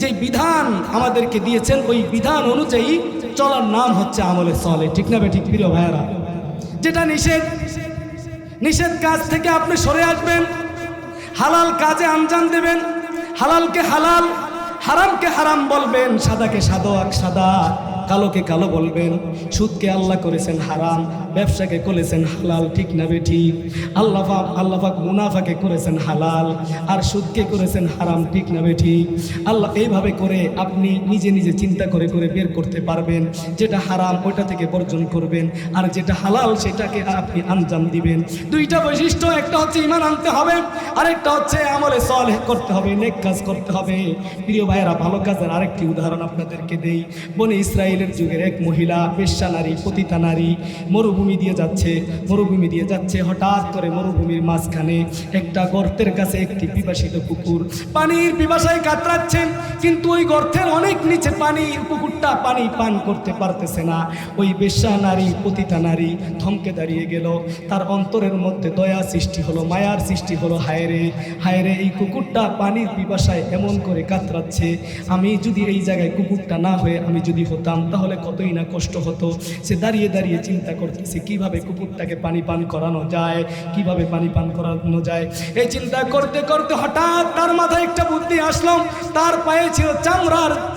যেই বিধান আমাদেরকে দিয়েছেন, ওই বিধান অনুযায়ী চলার নাম হচ্ছে আমলে সলেহ, ঠিক না ঠিক প্রিয় ভাইয়েরা? যেটা নিষেধ, নিষেধ কাজ থেকে আপনি সরে আসবেন, হালাল কাজে আঞ্জাম দেবেন, হালালকে হালাল, হারামকে হারাম বলবেন, সাদাকে সাদা, কালোকে কালো বলবেন। সুদকে আল্লাহ করেছেন হারাম, ব্যবসাকে করেছেন হালাল, ঠিক না ঠিক? আল্লাহ পাক মুনাফাকে করেছেন হালাল, আর সুদকে করেছেন হারাম, ঠিক না ঠিক? আল্লাহ এইভাবে করে আপনি নিজে নিজে চিন্তা করে করে বের করতে পারবেন, যেটা হারাম ওইটা থেকে বর্জন করবেন, আর যেটা হালাল সেটাকে আপনি আঞ্জাম দিবেন। দুইটা বৈশিষ্ট্য, একটা হচ্ছে ঈমান আনতে হবে, আরেকটা হচ্ছে আমলে সলেহ করতে হবে, নেক কাজ করতে হবে। প্রিয় ভাইয়েরা, ভালো কাজের আরেকটি উদাহরণ আপনাদেরকে দেই। বনি ইসরায়েলের যুগের এক মহিলা, বেশ্যা নারী, পতিতা নারী, মরুভূমি মরুভূমি দিয়ে যাচ্ছে। হঠাৎ করে মরুভূমির মাঝখানে একটা গর্তের কাছে একটি পিপাসিত কুকুর পানির পিপাসায় কাতরাচ্ছে, কিন্তু ওই গর্তের অনেক নিচে পানি। কুকুরটা পানি পান করতে পারতেছে না। ওই বেশ্যা নারী, পতিতা নারী থমকে দাঁড়িয়ে গেল। তার অন্তরের মধ্যে দয়া সৃষ্টি হলো, মায়ার সৃষ্টি হলো। হায় রে, এই কুকুরটা পানির পিপাসায় এমন করে কাতরাচ্ছে। আমি যদি এই জায়গায় কুকুরটা না হয়ে আমি যদি হতাম তাহলে কতই না কষ্ট হতো। সে দাঁড়িয়ে দাঁড়িয়ে চিন্তা করতেছে কিভাবে কুকুরটাকে পানি পান করানো যায়, কিভাবে পানি পান করানো যায়। এই চিন্তা করতে করতে হঠাৎ তার মাথায় একটা বুদ্ধি আসলো। তার পায়ে ছিল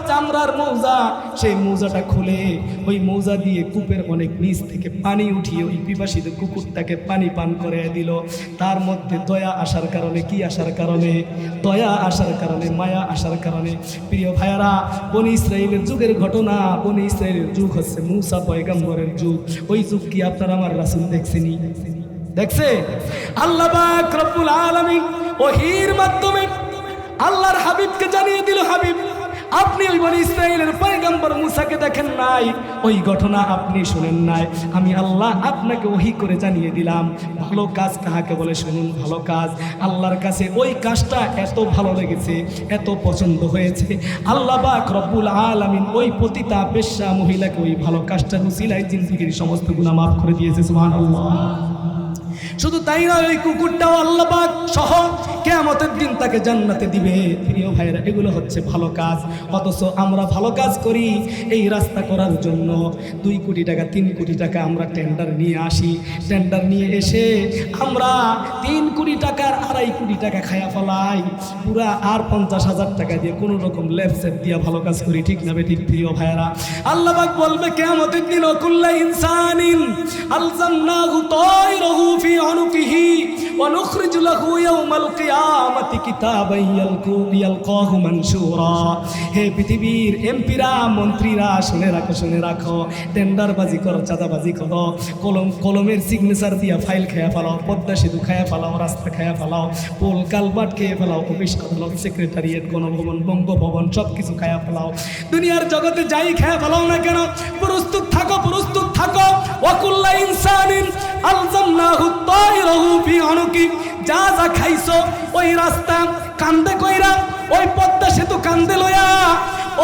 চামড়ার মৌজা। সেই মৌজাটা খুলে ওই মৌজা দিয়ে কূপের অনেক নিচ থেকে পানি উঠিয়ে ওই পিপাসিত কুকুরটাকে পানি পান করে দিল। তার মধ্যে দয়া আসার কারণে, কি আসার কারণে? দয়া আসার কারণে, মায়া আসার কারণে। প্রিয় ভাইয়ারা, বনি ইসরাইলের যুগের ঘটনা। বনি ইসরাইলের যুগ হচ্ছে মূসা পয়গম্বরের যুগ। ওই যুগ কি আপনার আমার রাসূল দেখছেনি? দেখছে? আল্লাহ পাক রব্বুল আলামিন ওহীর মাধ্যমে আল্লাহর হাবিবকে জানিয়ে দিল, হাবিব আপনি ওই বনি ইসরাইলের পয়গম্বর মূসাকে দেখেন নাই, ওই ঘটনা আপনি শুনেন নাই, আমি আল্লাহ আপনাকে ওহী করে জানিয়ে দিলাম। ভালো কাজ কাহাকে বলে শুনুন। ভালো কাজ আল্লাহর কাছে ওই কাজটা এত ভালো লেগেছে, এত পছন্দ হয়েছে, আল্লাহ পাক রব্বুল আলামিন ওই পতিতা বেশ্যা মহিলাকে ওই ভালো কাজটার উসিলায় জিন্দেগীর সমস্ত গুনাহ মাফ করে দিয়েছে। সুবহানাল্লাহ। শুধু তাই নয়, ওই কুকুরটাও আল্লাহ পাক সহ কিয়ামতের দিন তাকে জান্নাতে দিবে। প্রিয় ভাইরা, এগুলো হচ্ছে ভালো কাজ। অথচ আমরা ভালো কাজ করি এই রাস্তা করার জন্য 2 কোটি টাকা 3 কোটি টাকা আমরা টেন্ডার নিয়ে আসি। টেন্ডার নিয়ে এসে আমরা 3 কোটি টাকার 2.5 কোটি টাকা খায়া ফেলাই, পুরা আর 50,000 টাকা দিয়ে কোনো রকম লেফসেট দিয়ে ভালো কাজ করি। ঠিক না ঠিক? প্রিয় ভাইরা, আল্লাহ পাক বলবে কিয়ামতের দিন কুল্লু ইনসানিন আলজামনাহু তায়রাহু ফি উনুকিহি ওয়া নুখরিজু লাহু ইয়াওমাল কিয়ামাতি কিতাবান ইয়ালকাহু মানশুরা। হে পৃথিবীর এমপিরা, মন্ত্রীরা, শুনে রাখো, টেন্ডারবাজি করো, চাঁদাবাজি করো, কলমের সিগনেচার দিয়া ফাইল খেয়ে ফেলাও, পদ্মা সেতু খেয়ে ফেলাও, রাস্তা খেয়ে ফেলাও, পোল কালবাট খেয়ে ফেলাও, অফিস আদালত, সেক্রেটারিয়েট, গণভবন, বঙ্গভবন সব কিছু খেয়ে ফেলাও। দুনিয়ার জগতে যাই খেয়ে ফেলাও না কেন, প্রস্তুত থাকো। ওয়া কুল্লু ইনসানিন আলজামনাহু তায়রাহু ফি উনুকি। যা খাইছো ওই রাস্তা কান্দে কইরা, ওই পদ্মা সেতু কান্দে লয়া,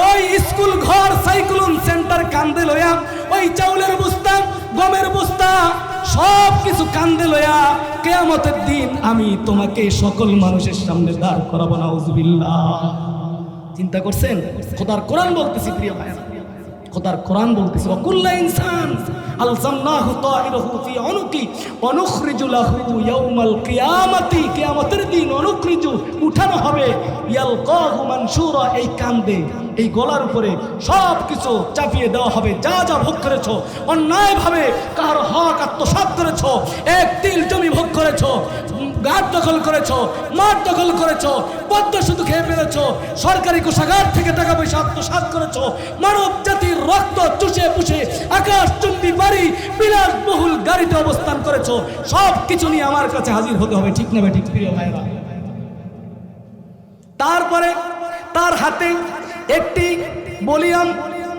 ওই স্কুল ঘর সাইক্লোন সেন্টার কান্দে লয়া, ওই চাউলের বস্তা, গমের বস্তা সব কিছু কান্দে লয়া কিয়ামতের দিন আমি তোমাকে সকল মানুষের সামনে দাঁড় করাবো। নাউজুবিল্লাহ। চিন্তা করছেন? খোদার কোরআন বলতেছি প্রিয় ভাইরা, খোদার কোরআন বলতেছি, ওয়া কুল্লু ইনসান আলজামনাহু তায়রাহু ফি উনুকি ওয়া নুখরিজু লাহু ইয়াওমাল কিয়ামাতি। কিয়ামতের দিন অনুখরিজু উঠানো হবে, ইয়ালকাহু মানশুরা। এই কান্দে, এই গলার উপরে সব কিছু চাপিয়ে দেওয়া হবে। যা ভোগ করেছো, অন্যায়ভাবে কার হক আত্মসাৎ করেছো, এক তিল জমি ভোগ করেছো, ঘাট দখল করেছো, মাঠ দখল করেছো, পদ্মা সেতু খেয়ে ফেলেছো, সরকারি কোষাগার থেকে টাকা পয়সা আত্মসাৎ করেছো, মানব জাতির রক্ত চুষে পুষে আকাশচুম্বী বাড়ি, বিলাসবহুল গাড়িতে অবস্থান করেছো, সব কিছু নিয়ে আমার কাছে হাজির হতে হবে। ঠিক না ঠিক প্রিয় ভাইরা? তারপরে তার হাতে একটি বলিয়াম,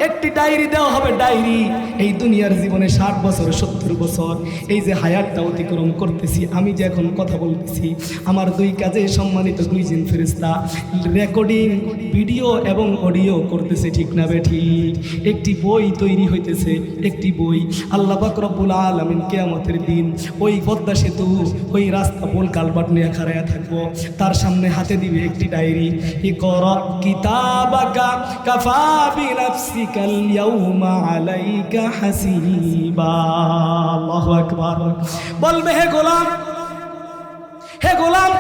একটি ডায়েরি দেওয়া হবে। ডায়েরি, এই দুনিয়ার জীবনে 60 বছর 70 বছর এই যে হায়াতটা অতিক্রম করতেছি, আমি যে এখন কথা বলতেছি, আমার 2 কাজে সম্মানিত 2 জন ফেরেশতা রেকর্ডিং, ভিডিও এবং অডিও করতেছে। ঠিক না ঠিক? একটি বই তৈরি হইতেছে, একটি বই। আল্লাহ পাক রব্বুল আলামিন কিয়ামতের দিন ওই পদ্মা সেতু, ওই রাস্তা, পোল কালবাট নিয়ে খাড়ায়া থাকবো, তার সামনে হাতে দিবে একটি ডায়েরি। ইকরা কিতাবাকা কাফা বিনাফসিকা اليوم عليك حسيبا। আল্লাহু আকবার। বলবে, হে গোলাম,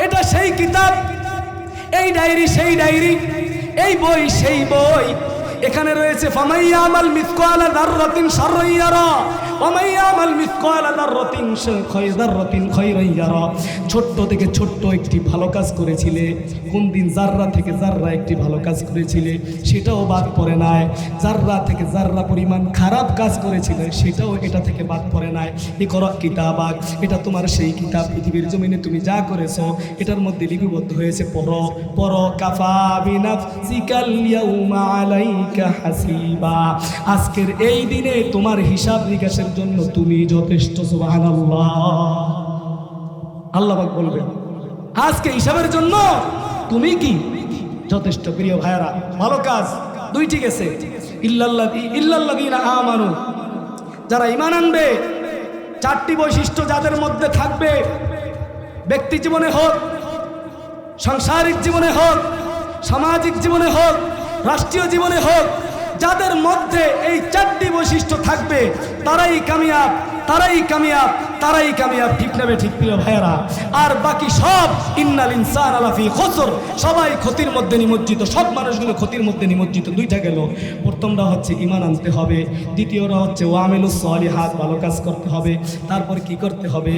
এটা সেই কিতাব, এই ডায়েরি সেই ডায়েরি, এই বই সেই বই। এখানে রয়েছে ফামাইয়ামাল মিসকালা যাররাতিন শাররান ইয়ারা ওয়া মাইয়ামাল মিসকালা যাররাতিন খায়রান ইয়ারা। ছোট্ট থেকে ছোট্ট একটি ভালো কাজ করেছিলে, কোন দিন জাররা থেকে জাররা একটি ভালো কাজ করেছিলে, সেটাও বাদ পড়ে নাই। জাররা থেকে জাররা পরিমাণ খারাপ কাজ করেছিলে, সেটাও এটা থেকে বাদ পড়ে নাই। ইকরা কিতাবাক, এটা তোমার সেই কিতাব। পৃথিবীর জমিনে তুমি যা করেছো এটার মধ্যে লিপিবদ্ধ হয়েছে। পড়ো কাফা বিনাফসিকাল ইয়াউমা আলাইকা আলাইকা হাসিবা। আজকের এই দিনে তোমার হিসাব নিকাশের জন্য তুমি যথেষ্ট। সুবহানাল্লাহ। আল্লাহ পাক বলবেন আজকে হিসাবের জন্য তুমি কি যথেষ্ট। প্রিয় ভাইরা, ভালো কাজ দুইটি গেছে, ইল্লাল্লাযীনা আমানু, যারা ঈমান আনবে। চারটি বৈশিষ্ট্য যাদের মধ্যে থাকবে, ব্যক্তি জীবনে হোক, সাংসারিক জীবনে হোক, সামাজিক জীবনে হোক, রাষ্ট্রীয় জীবনে হোক, যাদের মধ্যে এই চারটি বৈশিষ্ট্য থাকবে তারাই কামিয়াব, তারাই কামিয়াব, তারাই কামিয়াব। ঠিক নেবে ঠিক প্রিয় ভাইয়েরা। আর বাকি সব ইন্নাল ইনসানা লাফি খুসর, সবাই ক্ষতির মধ্যে নিমজ্জিত, সব মানুষগুলো ক্ষতির মধ্যে নিমজ্জিত। দুইটা গেল। প্রথমটা হচ্ছে ঈমান আনতে হবে, দ্বিতীয়টা হচ্ছে ওয়ামিলুস সলিহাত, ভালো কাজ করতে হবে। তারপর কি করতে হবে?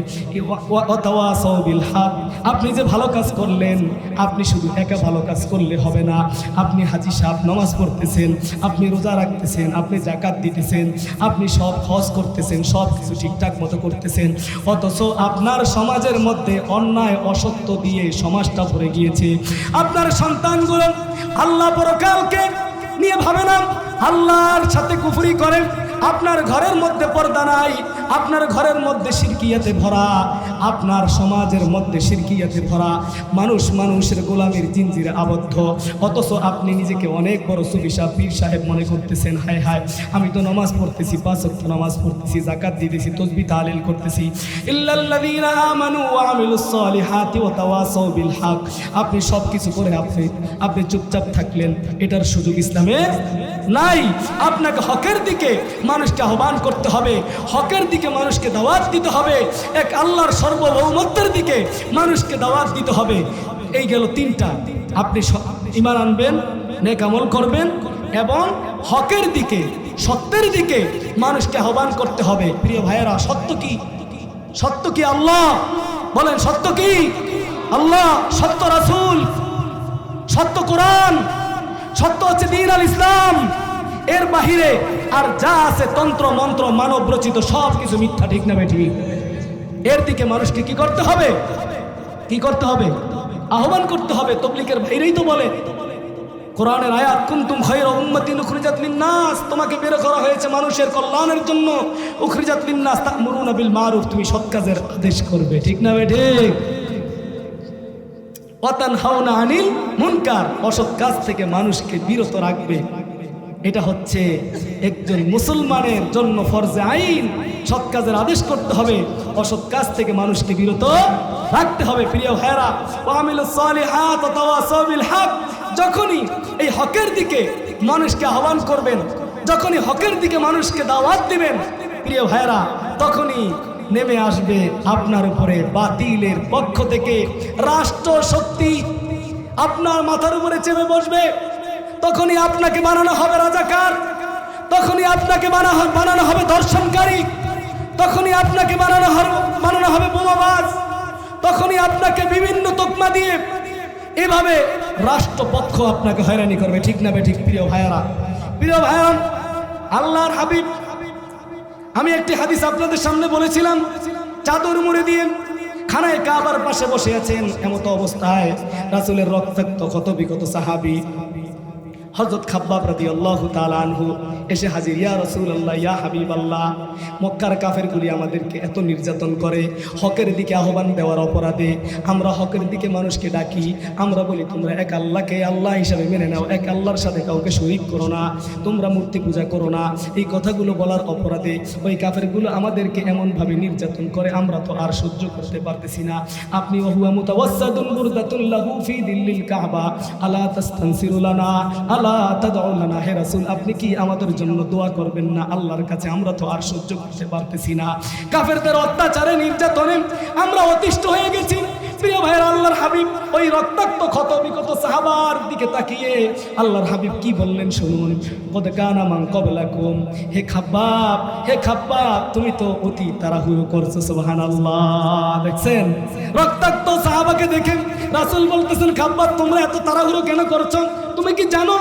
ওয়াতাওয়াসাউ বিল হক। আপনি যে ভালো কাজ করলেন, আপনি শুধু একা ভালো কাজ করলে হবে না। আপনি হাজি সাহেব নামাজ পড়তেছেন, আপনি রোজা রাখতেছেন, আপনি যাকাত দিতেছেন, আপনি সব হজ করতেছেন, সব কিছু ঠিকঠাক মতো করতেছেন, অথচ আপনার সমাজের মধ্যে অন্যায় অসত্য দিয়ে সমাজটা ভরে গিয়েছে। আপনার সন্তানগুলো আল্লাহ পরকালকে নিয়ে ভাবে না, আল্লাহর সাথে কুফরি করে। আপনার ঘরের মধ্যে পর্দা নাই, আপনার ঘরের মধ্যে শিরকিয়াতে ভরা, আপনার সমাজের মধ্যে শিরকিয়াতে ভরা, মানুষ মানুষের গোলামির জিনজিরে আবদ্ধ। অথচ আপনি নিজেকে অনেক বড় সুফি সাহেব, পীর সাহেব মনে করতেছেন। হায় হায়, আমি তো নামাজ পড়তেছি, 5 ওয়াক্ত নামাজ পড়তেছি, যাকাত দিতেছি, তাসবিহ তাহলিল করতেছি। ইল্লাল্লাযীনা আমানু ওয়া আমিলুস সলিহাতি ওয়া তাওয়াসাউ বিল হক। আপনি সব কিছু করে আপনি চুপচাপ থাকলেন, এটার সুযোগ ইসলামে নাই। আপনাকে হকের দিকে মানুষকে আহ্বান করতে হবে, হকের দিকে মানুষকে দাওয়াত দিতে হবে, এক আল্লাহর সার্বভৌমত্বের দিকে মানুষকে দাওয়াত দিতে হবে। এই গেল তিনটা। আপনি ঈমান আনবেন, নেক আমল করবেন এবং হকের দিকে, সত্যের দিকে মানুষকে আহ্বান করতে হবে। প্রিয় ভাইয়েরা, সত্য কি? সত্য কি? আল্লাহ বলেন, সত্য কি? আল্লাহ, সত্য রাসূল, সত্য কোরআন, সত্য হচ্ছে দ্বীন আল ইসলাম। এর বাহিরে আর যা আছে তন্ত্র মন্ত্র মানব রচিত সব কিছু মিথ্যা। ঠিক না ঠিক? এর দিকে মানুষকে কি করতে হবে? কি করতে হবে? আহ্বান করতে হবে। তাবলীগের ভাইরাই তো বলে, কোরআনের আয়াত, কুনতুম খায়রা উম্মাতিন উখরিজাত লিন-নাস, তোমাকে বের করা হয়েছে মানুষের কল্যাণের জন্য। উখরিজাত লিন-নাস তা'মুরুনা বিল মারুফ, তুমি সৎ কাজের আদেশ করবে। ঠিক না ঠিক? ওয়া তানহাউনা আনিল মুনকার, অসৎ কাজ থেকে মানুষকে বিরত রাখবে। এটা হচ্ছে একজন মুসলমানের জন্য ফরজে আইন। সৎ কাজের আদেশ করতে হবে, অসৎ কাজ থেকে মানুষকে বিরত রাখতে হবে। প্রিয় ভাইরা, ওয়ামিলুস সলিহাত ওয়া তাওয়াসাউ বিল হক, যখনই এই হকের দিকে মানুষকে আহ্বান করবেন, যখনই হকের দিকে মানুষকে দাওয়াত দিবেন, প্রিয় ভাইরা, তখনই নেমে আসবে আপনার উপরে বাতিলের পক্ষ থেকে রাষ্ট্র শক্তি, আপনার মাথার উপরে চেপে বসবে। তখনই আপনাকে বানানো হবে রাজাকার, তখনই আপনাকে বানানো হবে ধর্ষণকারী, তখনই আপনাকে বানানো হবে বোমাবাজ, তখনই আপনাকে বিভিন্ন তকমা দিয়ে এভাবে রাষ্ট্রপক্ষ আপনাকে হয়রানি করবে। ঠিক না ঠিক? প্রিয় ভাইয়ারা, প্রিয় ভাইয়ারা, আল্লাহর হাবিব, আমি একটি হাদিস আপনাদের সামনে বলেছিলাম, চাদর মুড়ে দিয়ে খানায় কাবার পাশে বসে আছেন। এমত অবস্থায় রাসূলের রক্তাক্ত ক্ষত বিক্ষত সাহাবী হযরত খাব্বাব রাদিয়াল্লাহু তাআলা আনহু এসে হাজির। ইয়া রাসূলুল্লাহ, ইয়া হাবিবাল্লাহ, মক্কার কাফেরগুলি আমাদেরকে এত নির্যাতন করে, হকের দিকে আহ্বান দেওয়ার অপরাধে আমরা হকের দিকে মানুষকে ডাকি, আমরা বলি তোমরা এক আল্লাহকে আল্লাহ হিসাবে মেনে নাও, এক আল্লাহর সাথে কাউকে শরীক করো না, তোমরা মূর্তি পূজা করো না। এই কথাগুলো বলার অপরাধে ওই কাফেরগুলো আমাদেরকে এমনভাবে নির্যাতন করে, আমরা তো আর সহ্য করতে পারতেছি না। আপনি ওয়াহুয়া মুতাওয়াসসাদুন বুরদাতুল লাহু ফি দিল্লিল কাবা আলা তাস্তানসিরু লানা আলা তাদউ লানা, হে রাসূল, আপনি কি আমাদের জন্য দোয়া করবেন না আল্লাহর কাছে? আমরা তো আর সহ্য করতে পারতেছি না। কাফেরদের অত্যাচারে, নির্যাতনে আমরা অতিষ্ঠ হয়ে গেছি। প্রিয় ভাইয়ের, আল্লাহর হাবিব ওই রক্তাক্ত ক্ষত বিক্ষত সাহাবার দিকে তাকিয়ে আল্লাহর হাবিব কি বললেন শুনুন। কদ কানা মান ক্বাবলাকুম, হে খাব্বাব, হে খাব্বাব, তুমি তো অতি তাড়াহুড়ো করছো। সুবহানাল্লাহ। দেখছেন, রক্তাক্ত সাহাবাকে দেখে রাসূল বলতেছেন, খাব্বাব, তোমরা এত তাড়াহুড়ো কেন করছো? তুমি কি জানো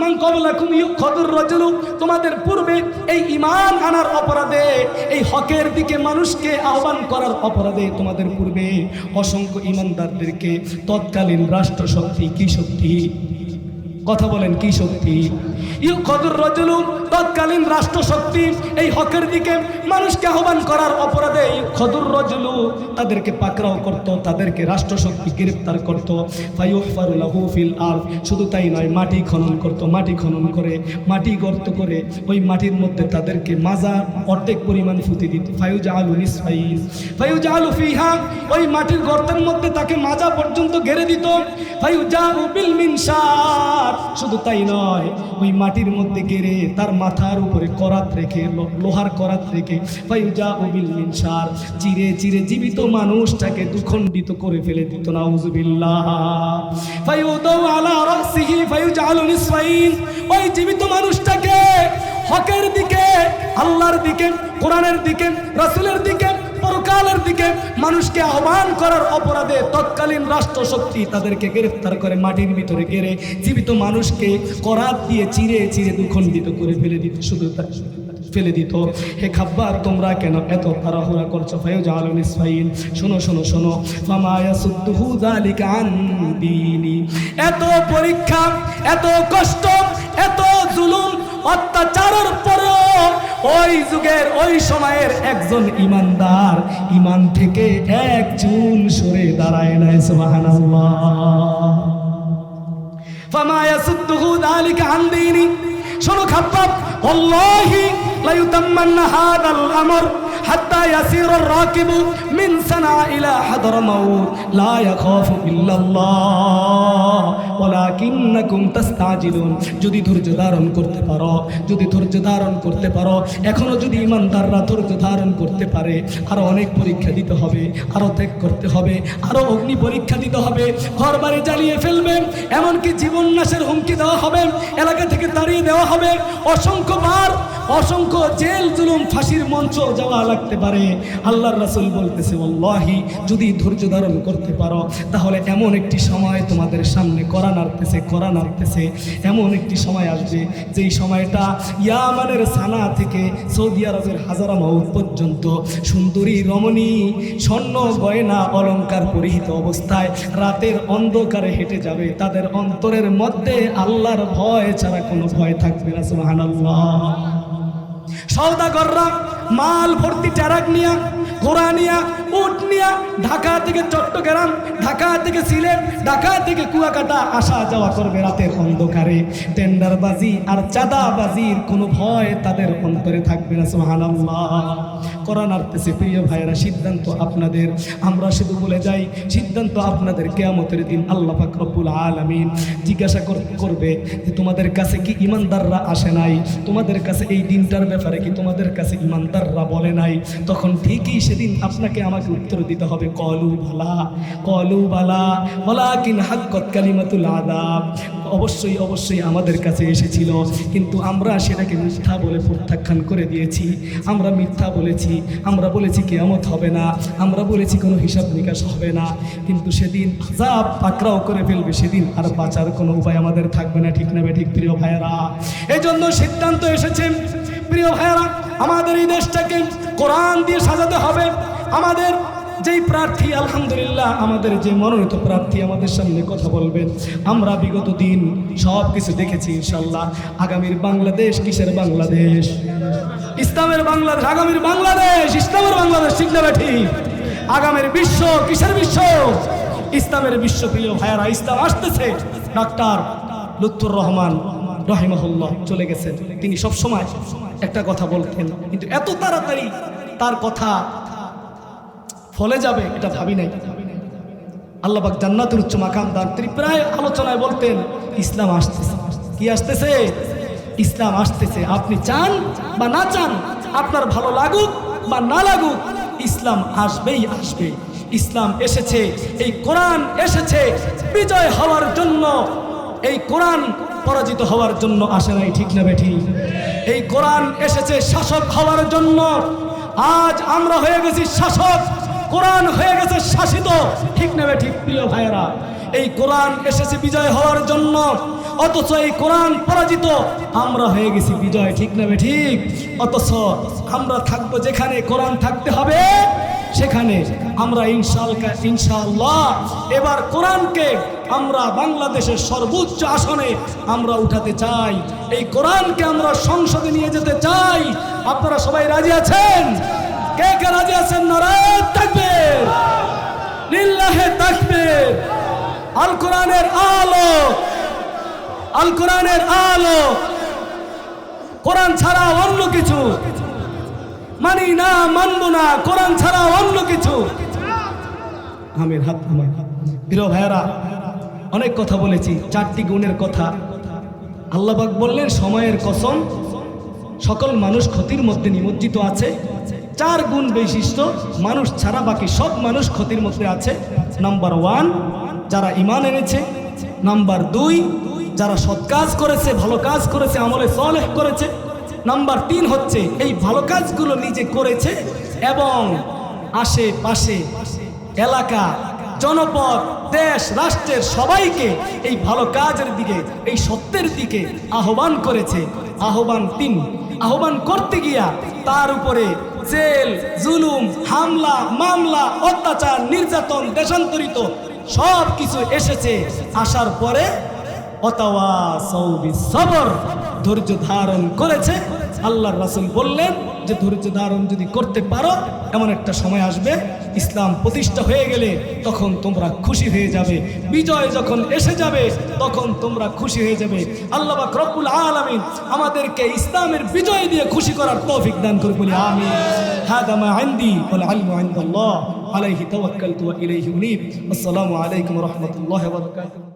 মান ক্বাবলাকুম ইউখাযুর রাজুলু, তোমাদের পূর্বে এই ঈমান আনার অপরাধে, এই হকের দিকে মানুষকে আহ্বান করার অপরাধে তোমাদের পূর্বে অসংখ্য ঈমানদারদেরকে তৎকালীন রাষ্ট্র শক্তি, কি শক্তি, কথা বলেন কি শক্তি? ইউখাযুর রাজুলু, তৎকালীন রাষ্ট্রশক্তি এই হকের দিকে মানুষকে আহ্বান করার অপরাধে ইউখাযুর রাজুলু, তাদেরকে পাকড়াও করত, তাদেরকে রাষ্ট্রশক্তি গ্রেফতার করত। ফায়ুহফারু লাহু ফিল আরদ, শুধু তাই নয়, মাটি খনন করত, মাটি খনন করে মাটি গর্ত করে ওই মাটির মধ্যে তাদেরকে মাজা অর্ধেক পরিমাণ ফুতে দিত। ফায়ুজআলু নিসফাইন ফায়ুজআলু ফিহা, ওই মাটির গর্তের মধ্যে তাকে মাজা পর্যন্ত ঘেরে দিত। ফায়ুজাউ বিল মিনশার, শুধু তাই নয়, ওই মাটির মধ্যে গেড়ে তার মাথার উপরে করাত রেখে, লোহার করাত রেখে, ফায়ুজাউ বিল মিনশার, চিরে চিরে জীবিত মানুষটাকে দুখণ্ডিত করে ফেলে দিত। নাউযুবিল্লাহ। ফায়ুদাউ আলা রাসিহি ফায়ুজআলু নিসফাইন, ওই জীবিত মানুষটাকে হকের দিকে, আল্লাহর দিকে, কোরআনের দিকে, রাসূলের দিকে, পরকালের দিকে মানুষকে আহ্বান করার অপরাধে তৎকালীন রাষ্ট্রশক্তি তাদেরকে গ্রেফতার করে মাটির ভিতরে গেড়ে জীবিত মানুষকে করাত দিয়ে চিরে চিরে দুখণ্ডিত করে ফেলে দিত, শুধু ফেলে দিত। হে খাব্বার, তোমরা কেন এত তাড়াহুড়া করছো? ফায়ুজআলু নিসফাইন, শোনো শোনো শোনো, ফামা ইয়াসুদ্দুহু যালিকা আন দীনি, এত পরীক্ষা, এত কষ্ট, এত জুলুম অত্যাচারের পরেও ওই যুগের ওই সময়ের একজন ইমানদার ইমান থেকে এক চুল সরে দাঁড়ায় না। সুবহানাল্লাহ। ফামা ইয়াসুদ্দুহু যালিকা আন দীনি, শোনো খাব্বাব, ওয়াল্লাহি লা ইউতাম্মান্না হাদাল আমর হাত্তা ইয়াসিরুর রাকিবু মিন সানা ইলা হাদরামাউত লা ইয়াখাফু ইল্লাল্লাহ ওয়ালাকিন্নাকুম তাস্তাজিলুন। যদি ধৈর্য ধারণ করতে পারো, যদি ধৈর্য ধারণ করতে পারো, এখনো যদি ইমানদাররা ধৈর্য ধারণ করতে পারে, আরো অনেক পরীক্ষা দিতে হবে, আরো ত্যাগ করতে হবে, আরো অগ্নি পরীক্ষা দিতে হবে, ঘর বাড়ি জ্বালিয়ে ফেলবে, এমনকি জীবন নাশের হুমকি দেওয়া হবে, এলাকা থেকে তাড়িয়ে দেওয়া হবে, অসংখ্যবার অসংখ্য জেল জুলুম ফাঁসির মঞ্চ যাওয়া লাগতে পারে। আল্লাহর রাসূল বলতেছে, ওয়াল্লাহি যদি ধৈর্য ধারণ করতে পারো, তাহলে এমন একটি সময় তোমাদের সামনে কোরআন আসতেছে, এমন একটি সময় আসবে যেই সময়টা ইয়ামানের সানা থেকে সৌদি আরবের হাজারামাউত পর্যন্ত সুন্দরী রমণী স্বর্ণ গয়না অলংকার পরিহিত অবস্থায় রাতের অন্ধকারে হেঁটে যাবে, তাদের অন্তরের মধ্যে আল্লাহর ভয় ছাড়া কোনো ভয় থাকবে না। সুবহানাল্লাহ। সওদাগররা মাল ভর্তি ট্রাক নিয়া, ঘোড়া নিয়া, উট নিয়া ঢাকা থেকে চট্টগ্রাম, ঢাকা থেকে সিলেট, ঢাকা থেকে কুয়াকাটা আসা যাওয়া করবে রাতের অন্ধকারে। টেন্ডারবাজি আর চাঁদাবাজির কোনো ভয় তাদের অন্তরে থাকবে না। সুবহানাল্লাহ। কোরআন আসতেছে, প্রিয় ভাইয়েরা, সিদ্ধান্ত আপনাদের। আমরা শুধু বলে যাই, সিদ্ধান্ত আপনাদের। কিয়ামতের দিন আল্লাহ পাক রব্বুল আলামিন জিজ্ঞাসা করবে যে তোমাদের কাছে কি ইমানদাররা আসে নাই? তোমাদের কাছে এই দিনটার ব্যাপারে কি তোমাদের কাছে ইমানদাররা বলে নাই? তখন ঠিকই সেদিন আপনাকে আমাকে উত্তর দিতে হবে, কলু বালা ওয়ালাকিন হাক্কাত কালিমাতুল আযাব। অবশ্যই অবশ্যই আমাদের কাছে এসেছিল, কিন্তু আমরা সেটাকে মিথ্যা বলে প্রত্যাখ্যান করে দিয়েছি। আমরা মিথ্যা বলেছি, আমরা বলেছি কিয়ামত হবে না, আমরা বলেছি কোনো হিসাব নিকাশ হবে না। কিন্তু সেদিন আযাব পাকড়াও করে ফেলবে, সেদিন আর বাঁচার কোনো উপায় আমাদের থাকবে না। ঠিক না ঠিক প্রিয় ভাইয়েরা? এই জন্য সিদ্ধান্ত এসেছে, প্রিয় ভাইয়েরা, আমাদের এই দেশটাকে কোরআন দিয়ে সাজাতে হবে। আমাদের যেই প্রার্থী, আলহামদুলিল্লাহ, আমাদের যে মনোনীত প্রার্থী আমাদের সামনে কথা বলবেন, আমরা বিগত দিন সব কিছু দেখেছি। ইনশাল্লাহ আগামীর বাংলাদেশ কিসের বাংলাদেশ? ইসলামের বাংলাদেশ। আগামীর বাংলাদেশ ইসলামের বাংলাদেশ। ঠিক না ঠিক? আগামীর বিশ্ব কিসের বিশ্ব? ইসলামের বিশ্ব। প্রিয় ভাইয়েরা, ইসলাম আসতেছে। ডাক্তার লুৎফুর রহমান রহিমাহুল্লাহ চলে গেছেন। তিনি সবসময় একটা কথা বলতেন, কিন্তু এত তাড়াতাড়ি তার কথা ফলে যাবে এটা ভাবি নাই। আল্লাহ পাক জান্নাতের উচ্চ মাকাম দান। তিনি প্রায় আলোচনায় বলতেন, ইসলাম আসতেছে। কি আসতেছে? ইসলাম আসতেছে। আপনি চান বা না চান, আপনার ভালো লাগুক বা না লাগুক, ইসলাম আসবেই আসবে। ইসলাম এসেছে, এই কোরআন এসেছে বিজয় হওয়ার জন্য। এই কোরআন পরাজিত হওয়ার জন্য আসে নাই। ঠিক না বেঠি? এই কোরআন এসেছে শাসক হওয়ার জন্য। আজ আমরা হয়ে গেছি শাসক, কোরআন হয়ে গেছে শাসিত। ঠিক না ঠিক প্রিয় ভাইয়েরা? এই কোরআন এসেছে বিজয় হওয়ার জন্য, অথচ এই কোরআন পরাজিত, আমরা হয়ে গেছি বিজয়। ঠিক না ঠিক? অথচ আমরা থাকবো যেখানে কোরআন থাকতে হবে সেখানে। আমরা ইনশাআল্লাহ এবার কোরআনকে আমরা বাংলাদেশের সর্বোচ্চ আসনে আমরা উঠাতে চাই। এই কোরআনকে আমরা সংসদে নিয়ে যেতে চাই। আপনারা সবাই রাজি আছেন? কে কে রাজি আছেন? নারায়ে তাকবীর, লিল্লাহে তাকবীর। আল কোরআনের আলো, আল কোরআনের আলো। কোরআন ছাড়া অন্য কিছু মানি না, মানব না। কোরআন ছাড়া অন্য কিছু। আমির হাত আমার প্রিয় ভাইরা, অনেক কথা বলেছি, 4টি গুণের কথা। আল্লাহ পাক বললেন সময়ের কসম, সকল মানুষ ক্ষতির মধ্যে নিমজ্জিত আছে। 4 গুণ বিশিষ্ট মানুষ ছাড়া বাকি সব মানুষ ক্ষতির মধ্যে আছে। নাম্বার 1, যারা ঈমান এনেছে। নাম্বার 2, যারা সৎ কাজ করেছে, ভালো কাজ করেছে, আমলে সালেহ করেছে। নাম্বার 3 হচ্ছে এই ভালো কাজগুলো নিজে করেছে এবং আশেপাশে এলাকা, জনপদ, দেশ, রাষ্ট্রের সবাইকে এই ভালো কাজের দিকে, এই সত্যের দিকে আহ্বান করেছে। আহ্বান 3, আহ্বান করতে গিয়া তার উপরে জেল, জুলুম, হামলা, মামলা, অত্যাচার, নির্যাতন, দেশান্তরিত সব কিছু এসেছে। আসার পরে ওয়াতাওয়াসাউ বিসসবর, ধৈর্য ধারণ করেছে। আল্লাহর রাসূল বললেন যে ধৈর্য ধারণ যদি করতে পারো, এমন একটা সময় আসবে ইসলাম প্রতিষ্ঠা হয়ে গেলে তখন তোমরা খুশি হয়ে যাবে। বিজয় যখন এসে যাবে তখন তোমরা খুশি হয়ে যাবে। আল্লাহ পাক রব্বুল আলামিন আমাদেরকে ইসলামের বিজয় দিয়ে খুশি করার তৌফিক দান করুন, বলি আমিন। হাদা মা ইনদি ওয়াল ইলমু ইনদাল্লাহ আলাইহি তাওয়াক্কালতু ওয়া ইলাইহি উনীব। আসসালামু আলাইকুম ওয়া রাহমাতুল্লাহি ওয়া বারাকাতুহু।